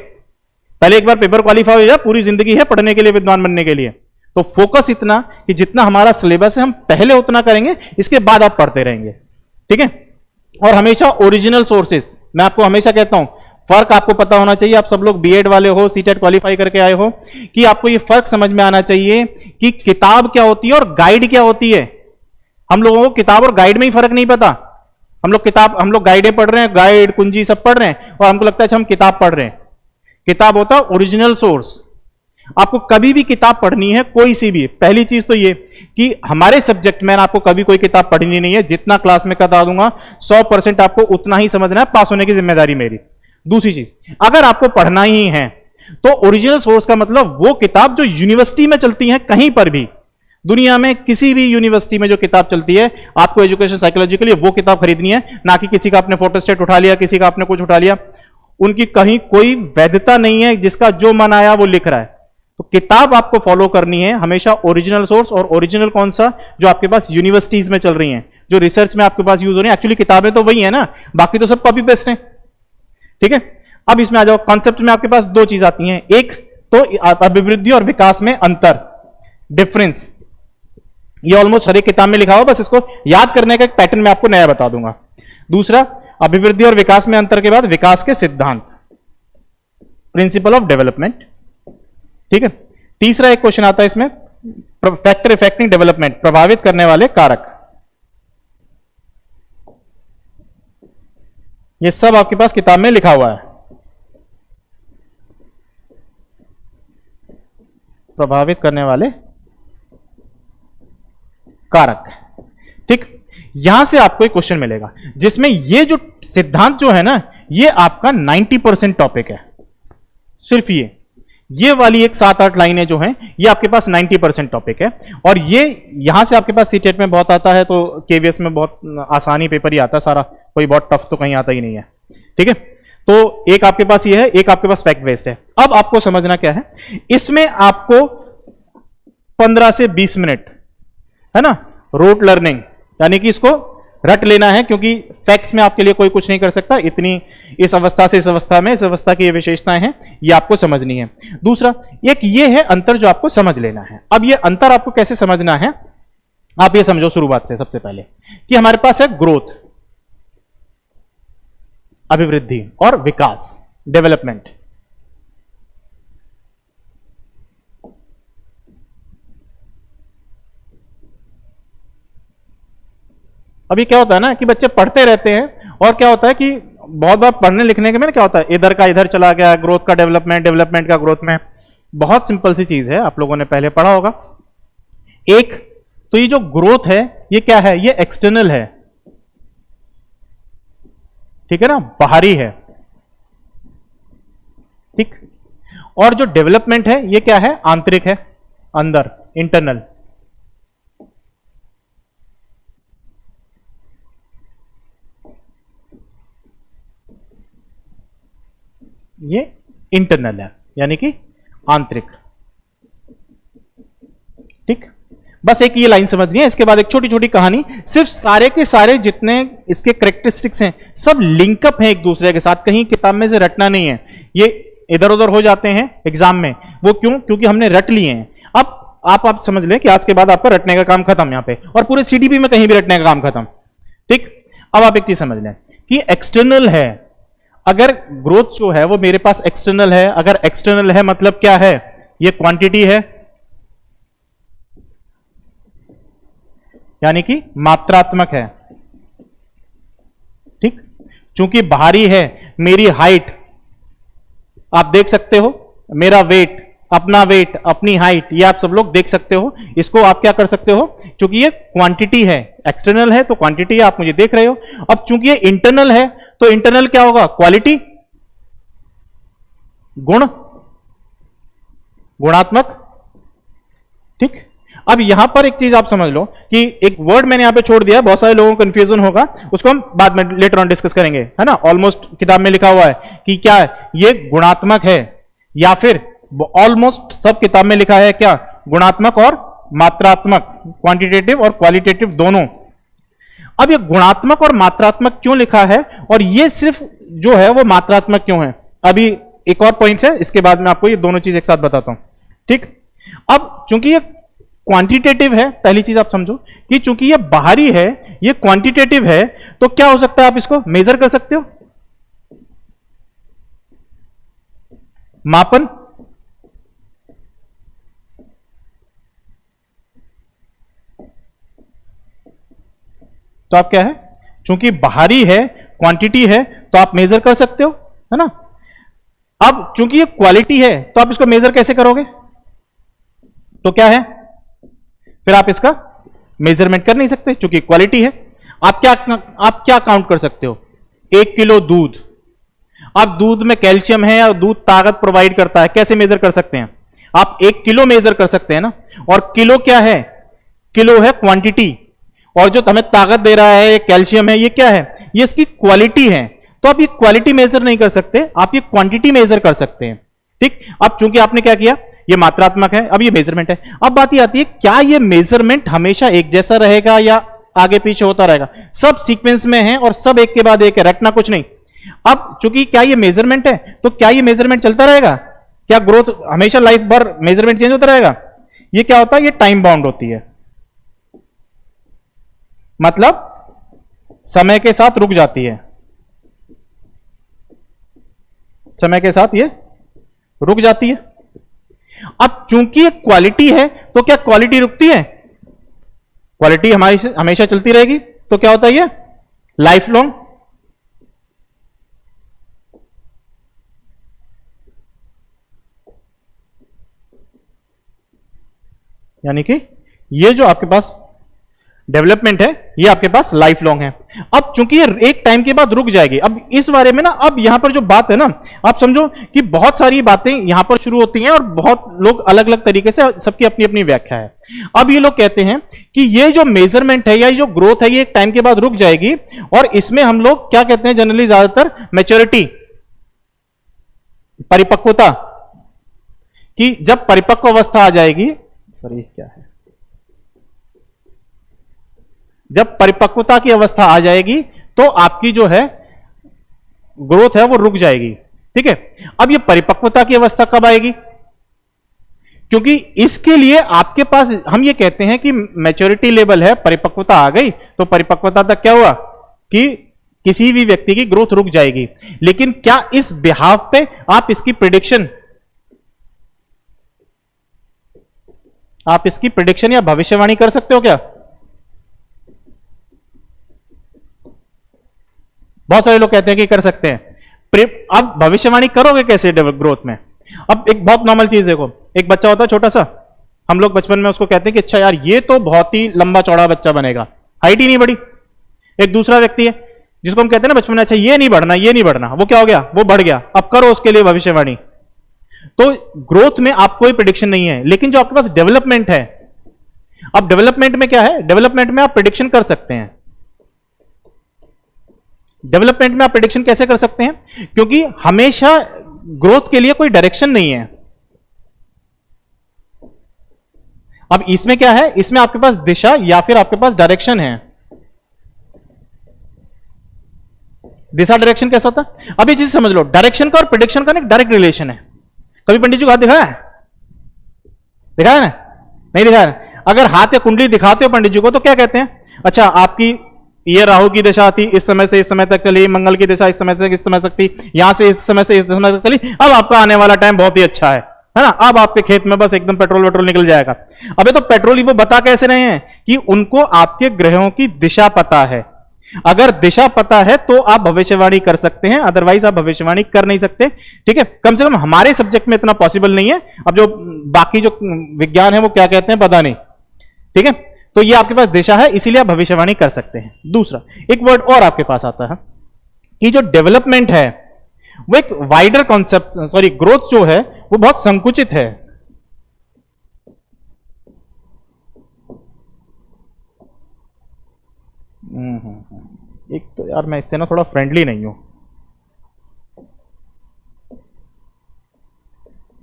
पहले एक बार पेपर क्वालिफाई हो जाए, पूरी जिंदगी है पढ़ने के लिए, विद्वान बनने के लिए। तो फोकस इतना कि जितना हमारा सिलेबस है हम पहले उतना करेंगे, इसके बाद आप पढ़ते रहेंगे, ठीक है। और हमेशा ओरिजिनल सोर्सेस, मैं आपको हमेशा कहता हूं, फर्क आपको पता होना चाहिए। आप सब लोग बीएड वाले हो, सीटेट क्वालिफाई करके आए हो, कि आपको ये फर्क समझ में आना चाहिए कि किताब क्या होती है और गाइड क्या होती है। हम लोगों को किताब और गाइड में ही फर्क नहीं पता। हम लोग गाइडें पढ़ रहे हैं, गाइड कुंजी सब पढ़ रहे हैं, और हमको लगता है हम किताब पढ़ रहे हैं। किताब होता है ओरिजिनल सोर्स। आपको कभी भी किताब पढ़नी है, कोई सी भी, पहली चीज तो ये कि हमारे सब्जेक्ट में आपको कभी कोई किताब पढ़नी नहीं है, जितना क्लास में बता दूंगा 100% आपको उतना ही समझना है, पास होने की जिम्मेदारी मेरी। दूसरी चीज, अगर आपको पढ़ना ही है तो ओरिजिनल सोर्स का मतलब वो किताब जो यूनिवर्सिटी में चलती है, कहीं पर भी दुनिया में किसी भी यूनिवर्सिटी में जो किताब चलती है, आपको एजुकेशन साइकोलॉजी के लिए वो किताब खरीदनी है, ना कि किसी का आपने फोटोस्टेट उठा लिया, किसी का आपने कुछ उठा लिया। उनकी कहीं कोई वैधता नहीं है, जिसका जो मन आया वो लिख रहा है। तो किताब आपको फॉलो करनी है हमेशा ओरिजिनल सोर्स, और ओरिजिनल कौन सा, जो आपके पास यूनिवर्सिटीज में चल रही हैं, जो रिसर्च में आपके पास यूज हो रही है। एक्चुअली किताबें तो वही है ना, बाकी तो सब कॉपी पेस्ट है, ठीक है। अब इसमें आ जाओ, कॉन्सेप्ट में आपके पास दो चीज आती हैं, एक तो अभिवृद्धि और विकास में अंतर, डिफरेंस। ये ऑलमोस्ट हर एक किताब में लिखा हुआ, बस इसको याद करने का एक पैटर्न मैं आपको नया बता दूंगा। दूसरा, अभिवृद्धि और विकास में अंतर के बाद विकास के सिद्धांत, प्रिंसिपल ऑफ डेवलपमेंट, ठीक है। तीसरा एक क्वेश्चन आता है इसमें, फैक्टर इफेक्टिंग डेवलपमेंट, प्रभावित करने वाले कारक। ये सब आपके पास किताब में लिखा हुआ है, प्रभावित करने वाले कारक, ठीक। यहां से आपको एक क्वेश्चन मिलेगा जिसमें ये जो सिद्धांत जो है ना, ये आपका 90% टॉपिक है। सिर्फ ये वाली एक 7-8 लाइनें जो हैं, ये आपके पास 90% टॉपिक है। और ये यहां से आपके पास सीटेट में बहुत आता है, तो केवीएस में बहुत आसानी पेपर ही आता है सारा, कोई बहुत टफ तो कहीं आता ही नहीं है, ठीक है। तो एक आपके पास ये है, एक आपके पास फैक्ट बेस्ड है। अब आपको समझना क्या है, इसमें आपको 15 से 20 मिनट है ना, रोट लर्निंग, यानी कि इसको रट लेना है, क्योंकि फैक्ट्स में आपके लिए कोई कुछ नहीं कर सकता। इतनी इस अवस्था से इस अवस्था में, इस अवस्था की ये विशेषताएं हैं, ये आपको समझनी है। दूसरा एक ये है अंतर जो आपको समझ लेना है। अब ये अंतर आपको कैसे समझना है, आप ये समझो शुरुआत से, सबसे पहले कि हमारे पास है ग्रोथ, अभिवृद्धि, और विकास, डेवलपमेंट। अभी क्या होता है ना कि बच्चे पढ़ते रहते हैं, और क्या होता है कि बहुत बार पढ़ने लिखने के में क्या होता है, इधर का इधर चला गया, ग्रोथ का डेवलपमेंट, डेवलपमेंट का ग्रोथ में। बहुत सिंपल सी चीज है, आप लोगों ने पहले पढ़ा होगा। एक तो ये जो ग्रोथ है, ये क्या है, ये एक्सटर्नल है, ठीक है ना, बाहरी है, ठीक। और जो डेवलपमेंट है, ये क्या है, आंतरिक है, अंदर, इंटरनल। ये इंटरनल है, यानी कि आंतरिक, ठीक। बस एक ये लाइन समझनी है, इसके बाद एक छोटी छोटी कहानी। सिर्फ सारे के सारे जितने इसके करेक्टरिस्टिक्स हैं, सब लिंकअप हैं एक दूसरे के साथ, कहीं किताब में से रटना नहीं है। ये इधर उधर हो जाते हैं एग्जाम में, वो क्यों, क्योंकि हमने रट लिए हैं। अब आप समझ लें कि आज के बाद आपका रटने का काम खत्म यहां पे, और पूरे सीडीपी में कहीं भी रटने का काम खत्म, ठीक। अब आप एक चीज समझ लें कि एक्सटर्नल है, अगर ग्रोथ जो है वो मेरे पास एक्सटर्नल है, अगर एक्सटर्नल है मतलब क्या है, ये क्वांटिटी है, यानी कि मात्रात्मक है, ठीक। चूंकि बाहरी है, मेरी हाइट आप देख सकते हो, मेरा वेट, अपना वेट, अपनी हाइट, ये आप सब लोग देख सकते हो। इसको आप क्या कर सकते हो, क्योंकि ये क्वांटिटी है, एक्सटर्नल है तो क्वांटिटी है, आप मुझे देख रहे हो। अब चूंकि ये इंटरनल है, तो इंटरनल क्या होगा, क्वालिटी, गुण, गुणात्मक। ठीक, अब यहां पर एक चीज आप समझ लो कि एक वर्ड मैंने यहां पे छोड़ दिया, बहुत सारे लोगों को कंफ्यूजन होगा, उसको हम बाद में लेटर ऑन डिस्कस करेंगे, है ना। ऑलमोस्ट किताब में लिखा हुआ है कि क्या है ये, गुणात्मक है, या फिर ऑलमोस्ट सब किताब में लिखा है क्या, गुणात्मक और मात्रात्मक, क्वांटिटेटिव और क्वालिटेटिव दोनों। अब ये गुणात्मक और मात्रात्मक क्यों लिखा है, और ये सिर्फ जो है वो मात्रात्मक क्यों है, अभी एक और पॉइंट है, इसके बाद में आपको ये दोनों चीज एक साथ बताता हूं। ठीक, अब चूंकि ये क्वांटिटेटिव है, पहली चीज आप समझो कि चूंकि ये बाहरी है, ये क्वांटिटेटिव है, तो क्या हो सकता है, आप इसको मेजर कर सकते हो, मापन। तो आप क्या है, चूंकि बाहरी है, क्वांटिटी है, तो आप मेजर कर सकते हो, है ना। अब चूंकि ये क्वालिटी है, तो आप इसको मेजर कैसे करोगे, तो क्या है, फिर आप इसका मेजरमेंट कर नहीं सकते, चूंकि क्वालिटी है। आप क्या काउंट कर सकते हो, 1 किलो दूध, अब दूध में कैल्शियम है या दूध ताकत प्रोवाइड करता है, कैसे मेजर कर सकते हैं, आप 1 किलो मेजर कर सकते हैं ना। और किलो क्या है, किलो है क्वांटिटी, और जो हमें ताकत दे रहा है, कैल्शियम है, ये क्या है, ये इसकी क्वालिटी है। तो आप ये क्वालिटी मेजर नहीं कर सकते, आप ये क्वांटिटी मेजर कर सकते हैं। ठीक, अब चूंकि आपने क्या किया, ये मात्रात्मक है, अब ये मेजरमेंट है। अब बात ये आती है, क्या ये मेजरमेंट हमेशा एक जैसा रहेगा या आगे पीछे होता रहेगा, सब सीक्वेंस में है और सब एक के बाद एक है, रटना कुछ नहीं। अब चूंकि क्या ये मेजरमेंट है, तो क्या ये मेजरमेंट चलता रहेगा, क्या ग्रोथ हमेशा लाइफ भर मेजरमेंट चेंज होता रहेगा, ये क्या होता है, ये टाइम बाउंड होती है, मतलब समय के साथ रुक जाती है, समय के साथ ये रुक जाती है। अब चूंकि ये क्वालिटी है, तो क्या क्वालिटी रुकती है, क्वालिटी हमारी हमेशा चलती रहेगी, तो क्या होता है, ये लाइफ लॉन्ग। यानी कि ये जो आपके पास डेवलपमेंट है, ये आपके पास लाइफ लॉन्ग है। अब चूंकि ये एक टाइम के बाद रुक जाएगी, अब इस बारे में ना, अब यहां पर जो बात है ना, आप समझो कि बहुत सारी बातें यहां पर शुरू होती हैं और बहुत लोग अलग अलग तरीके से, सबकी अपनी अपनी व्याख्या है। अब ये लोग कहते हैं कि ये जो मेजरमेंट है या ये जो ग्रोथ है, ये एक टाइम के बाद रुक जाएगी, और इसमें हम लोग क्या कहते हैं जनरली, ज्यादातर मैच्योरिटी, परिपक्वता, कि जब परिपक्व अवस्था आ जाएगी, सॉरी क्या है, जब परिपक्वता की अवस्था आ जाएगी, तो आपकी जो है ग्रोथ है वो रुक जाएगी। ठीक है, अब ये परिपक्वता की अवस्था कब आएगी, क्योंकि इसके लिए आपके पास, हम ये कहते हैं कि मैच्योरिटी लेवल है, परिपक्वता आ गई, तो परिपक्वता तक क्या हुआ कि किसी भी व्यक्ति की ग्रोथ रुक जाएगी। लेकिन क्या इस बिहाफ पे आप इसकी प्रिडिक्शन या भविष्यवाणी कर सकते हो क्या, बहुत सारे लोग कहते हैं कि कर सकते हैं। अब भविष्यवाणी करोगे कैसे ग्रोथ में, अब एक बहुत नॉर्मल चीज देखो, एक बच्चा होता है छोटा सा, हम लोग बचपन में उसको कहते हैं कि अच्छा यार ये तो बहुत ही लंबा चौड़ा बच्चा बनेगा, हाइट ही नहीं बढ़ी। एक दूसरा व्यक्ति है जिसको हम कहते हैं ना बचपन में, अच्छा ये नहीं बढ़ना, ये नहीं बढ़ना, वो क्या हो गया, वो बढ़ गया, अब करो उसके लिए भविष्यवाणी। तो ग्रोथ में आप कोई प्रिडिक्शन नहीं है, लेकिन जो आपके पास डेवलपमेंट है, अब डेवलपमेंट में क्या है, डेवलपमेंट में आप प्रिडिक्शन कर सकते हैं। डेवलपमेंट में आप प्रिडिक्शन कैसे कर सकते हैं, क्योंकि हमेशा ग्रोथ के लिए कोई डायरेक्शन नहीं है। अब इसमें क्या है, इसमें आपके पास दिशा या फिर आपके पास डायरेक्शन है। दिशा डायरेक्शन कैसा होता है, अब ये चीज समझ लो, डायरेक्शन का और प्रिडिक्शन का ना एक डायरेक्ट रिलेशन है। कभी पंडित जी को हाथ दिखाया है, दिखाया ना, नहीं दिखाया। अगर हाथ या कुंडली दिखाते हो पंडित जी को, तो क्या कहते हैं, अच्छा आपकी ये राहु की दिशा थी, इस समय से इस समय तक चली, मंगल की दिशा इस समय से इस समय तक थी, यहां से इस समय तक चली, अब आपका आने वाला टाइम बहुत ही अच्छा है ना, अब आपके खेत में बस एकदम पेट्रोल निकल जाएगा। अबे तो पेट्रोल वो बता कैसे रहे हैं कि उनको आपके ग्रहों की दिशा पता है। अगर दिशा पता है तो आप भविष्यवाणी कर सकते हैं, अदरवाइज आप भविष्यवाणी कर नहीं सकते। ठीक है, कम से कम हमारे सब्जेक्ट में इतना पॉसिबल नहीं है, अब जो बाकी जो विज्ञान है वो क्या कहते हैं पता नहीं। ठीक है, तो ये आपके पास दिशा है, इसीलिए आप भविष्यवाणी कर सकते हैं। दूसरा एक वर्ड और आपके पास आता है कि जो डेवलपमेंट है वो एक वाइडर कॉन्सेप्ट, सॉरी ग्रोथ जो है वो बहुत संकुचित है। एक तो यार मैं इससे ना थोड़ा फ्रेंडली नहीं हूं।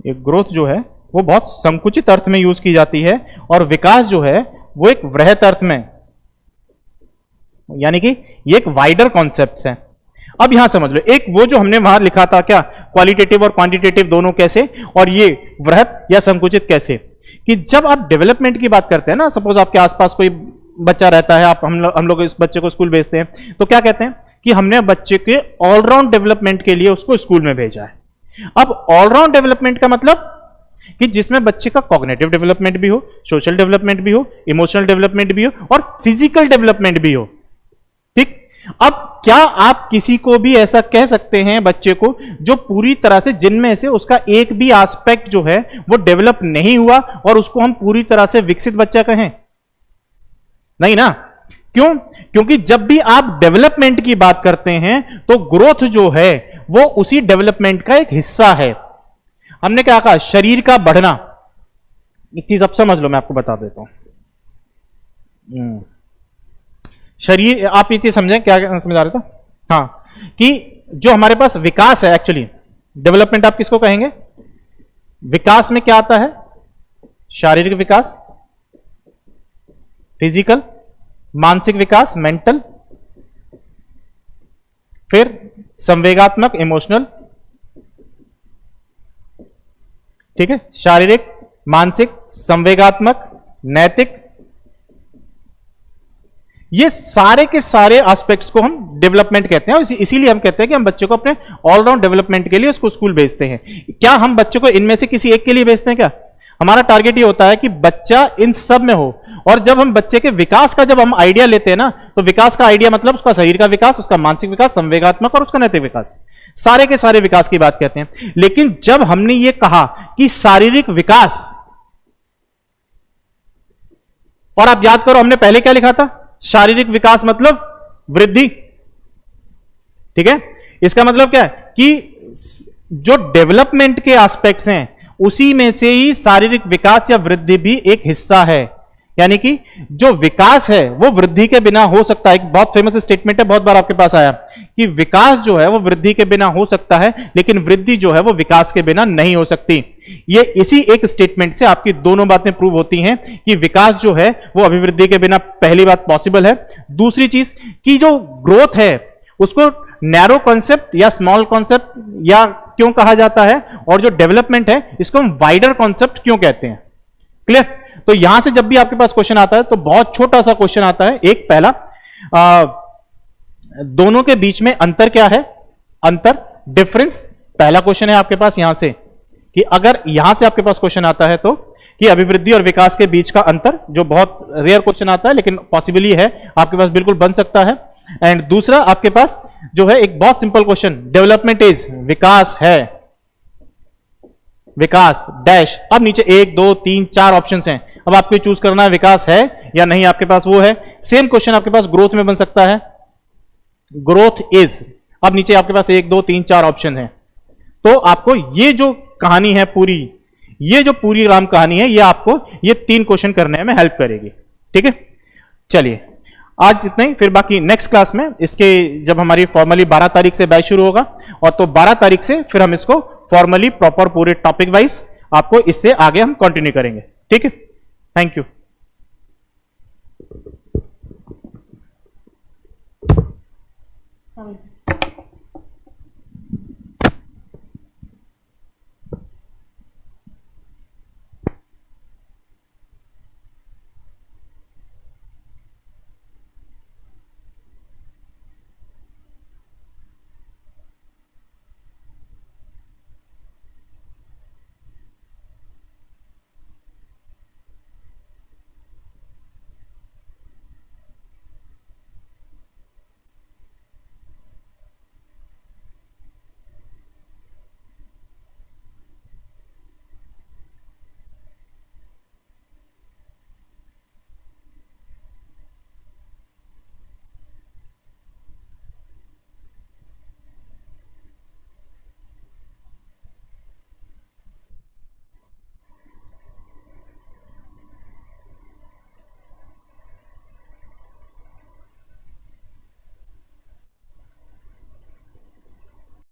एक ग्रोथ जो है वो बहुत संकुचित अर्थ में यूज की जाती है और विकास जो है वो एक वृहत अर्थ में, यानी कि ये एक वाइडर कॉन्सेप्ट है। अब यहां समझ लो, एक वो जो हमने वहां लिखा था क्या, क्वालिटेटिव और क्वांटिटेटिव दोनों कैसे, और ये वृहत या संकुचित कैसे, कि जब आप डेवलपमेंट की बात करते हैं ना, सपोज आपके आसपास कोई बच्चा रहता है, आप हम लोग इस बच्चे को स्कूल भेजते हैं, तो क्या कहते हैं कि हमने बच्चे के ऑलराउंड डेवलपमेंट के लिए उसको स्कूल में भेजा है। अब ऑलराउंड डेवलपमेंट का मतलब कि जिसमें बच्चे का कॉग्निटिव डेवलपमेंट भी हो, सोशल डेवलपमेंट भी हो, इमोशनल डेवलपमेंट भी हो और फिजिकल डेवलपमेंट भी हो। ठीक, अब क्या आप किसी को भी ऐसा कह सकते हैं बच्चे को जो पूरी तरह से, जिनमें से उसका एक भी एस्पेक्ट जो है वो डेवलप नहीं हुआ, और उसको हम पूरी तरह से विकसित बच्चा कहें? नहीं ना। क्यों? क्योंकि जब भी आप डेवलपमेंट की बात करते हैं तो ग्रोथ जो है वो उसी डेवलपमेंट का एक हिस्सा है। हमने क्या कहा, शरीर का बढ़ना। एक चीज अब समझ लो, मैं आपको बता देता हूं। शरीर, आप ये चीज समझें, क्या समझा रहे थे? हाँ, कि जो हमारे पास विकास है, एक्चुअली डेवलपमेंट आप किसको कहेंगे? विकास में क्या आता है? शारीरिक विकास, फिजिकल, मानसिक विकास मेंटल, फिर संवेगात्मक इमोशनल, ठीक है, शारीरिक, मानसिक, संवेगात्मक, नैतिक, ये सारे के सारे एस्पेक्ट्स को हम डेवलपमेंट कहते हैं, और इसीलिए हम कहते हैं कि हम बच्चों को अपने ऑलराउंड डेवलपमेंट के लिए उसको स्कूल भेजते हैं। क्या हम बच्चों को इनमें से किसी एक के लिए भेजते हैं क्या? हमारा टारगेट ये होता है कि बच्चा इन सब में हो। और जब हम बच्चे के विकास का जब हम आइडिया लेते हैं ना, तो विकास का आइडिया मतलब उसका शरीर का विकास, उसका मानसिक विकास, संवेगात्मक और उसका नैतिक विकास, सारे के सारे विकास की बात कहते हैं। लेकिन जब हमने ये कहा कि शारीरिक विकास, और आप याद करो हमने पहले क्या लिखा था, शारीरिक विकास मतलब वृद्धि, ठीक है। इसका मतलब क्या है कि जो डेवलपमेंट के एस्पेक्ट्स हैं उसी में से ही शारीरिक विकास या वृद्धि भी एक हिस्सा है। यानी कि जो विकास है वो वृद्धि के बिना हो सकता है। एक बहुत फेमस स्टेटमेंट है, बहुत बार आपके पास आया, कि विकास जो है वो वृद्धि के बिना हो सकता है, लेकिन वृद्धि जो है वो विकास के बिना नहीं हो सकती। ये इसी एक स्टेटमेंट से आपकी दोनों बातें प्रूव होती हैं कि विकास जो है वो अभिवृद्धि के बिना, पहली बात, पॉसिबल है। दूसरी चीज कि जो ग्रोथ है उसको नैरो कॉन्सेप्ट या स्मॉल कॉन्सेप्ट या क्यों कहा जाता है, और जो डेवलपमेंट है इसको हम वाइडर कॉन्सेप्ट क्यों कहते हैं। क्लियर? तो यहां से जब भी आपके पास क्वेश्चन आता है तो बहुत छोटा सा क्वेश्चन आता है। एक पहला, दोनों के बीच में अंतर क्या है, अंतर, डिफरेंस, पहला क्वेश्चन है आपके पास यहां से, कि अगर यहां से आपके पास क्वेश्चन आता है तो कि अभिवृद्धि और विकास के बीच का अंतर, जो बहुत रेयर क्वेश्चन आता है लेकिन पॉसिबली है, आपके पास बिल्कुल बन सकता है। एंड दूसरा आपके पास जो है एक बहुत सिंपल क्वेश्चन, डेवलपमेंट इज, विकास है, विकास डैश। अब नीचे 1 2 3 4 ऑप्शन हैं, अब आपको चूज करना है विकास है या नहीं, आपके पास वो है। सेम क्वेश्चन आपके पास ग्रोथ में बन सकता है, ग्रोथ इज। अब नीचे आपके पास 1 2 3 4 ऑप्शन है। तो आपको ये जो कहानी है पूरी, ये जो पूरी राम कहानी है, ये आपको ये 3 क्वेश्चन करने में हेल्प करेगी। ठीक है, चलिए आज इतना ही, फिर बाकी नेक्स्ट क्लास में इसके, जब हमारी फॉर्मली 12 तारीख से बैच शुरू होगा, और तो 12 तारीख से फिर हम इसको फॉर्मली प्रॉपर पूरे टॉपिक वाइज आपको इससे आगे हम कंटिन्यू करेंगे। ठीक है, थैंक यू।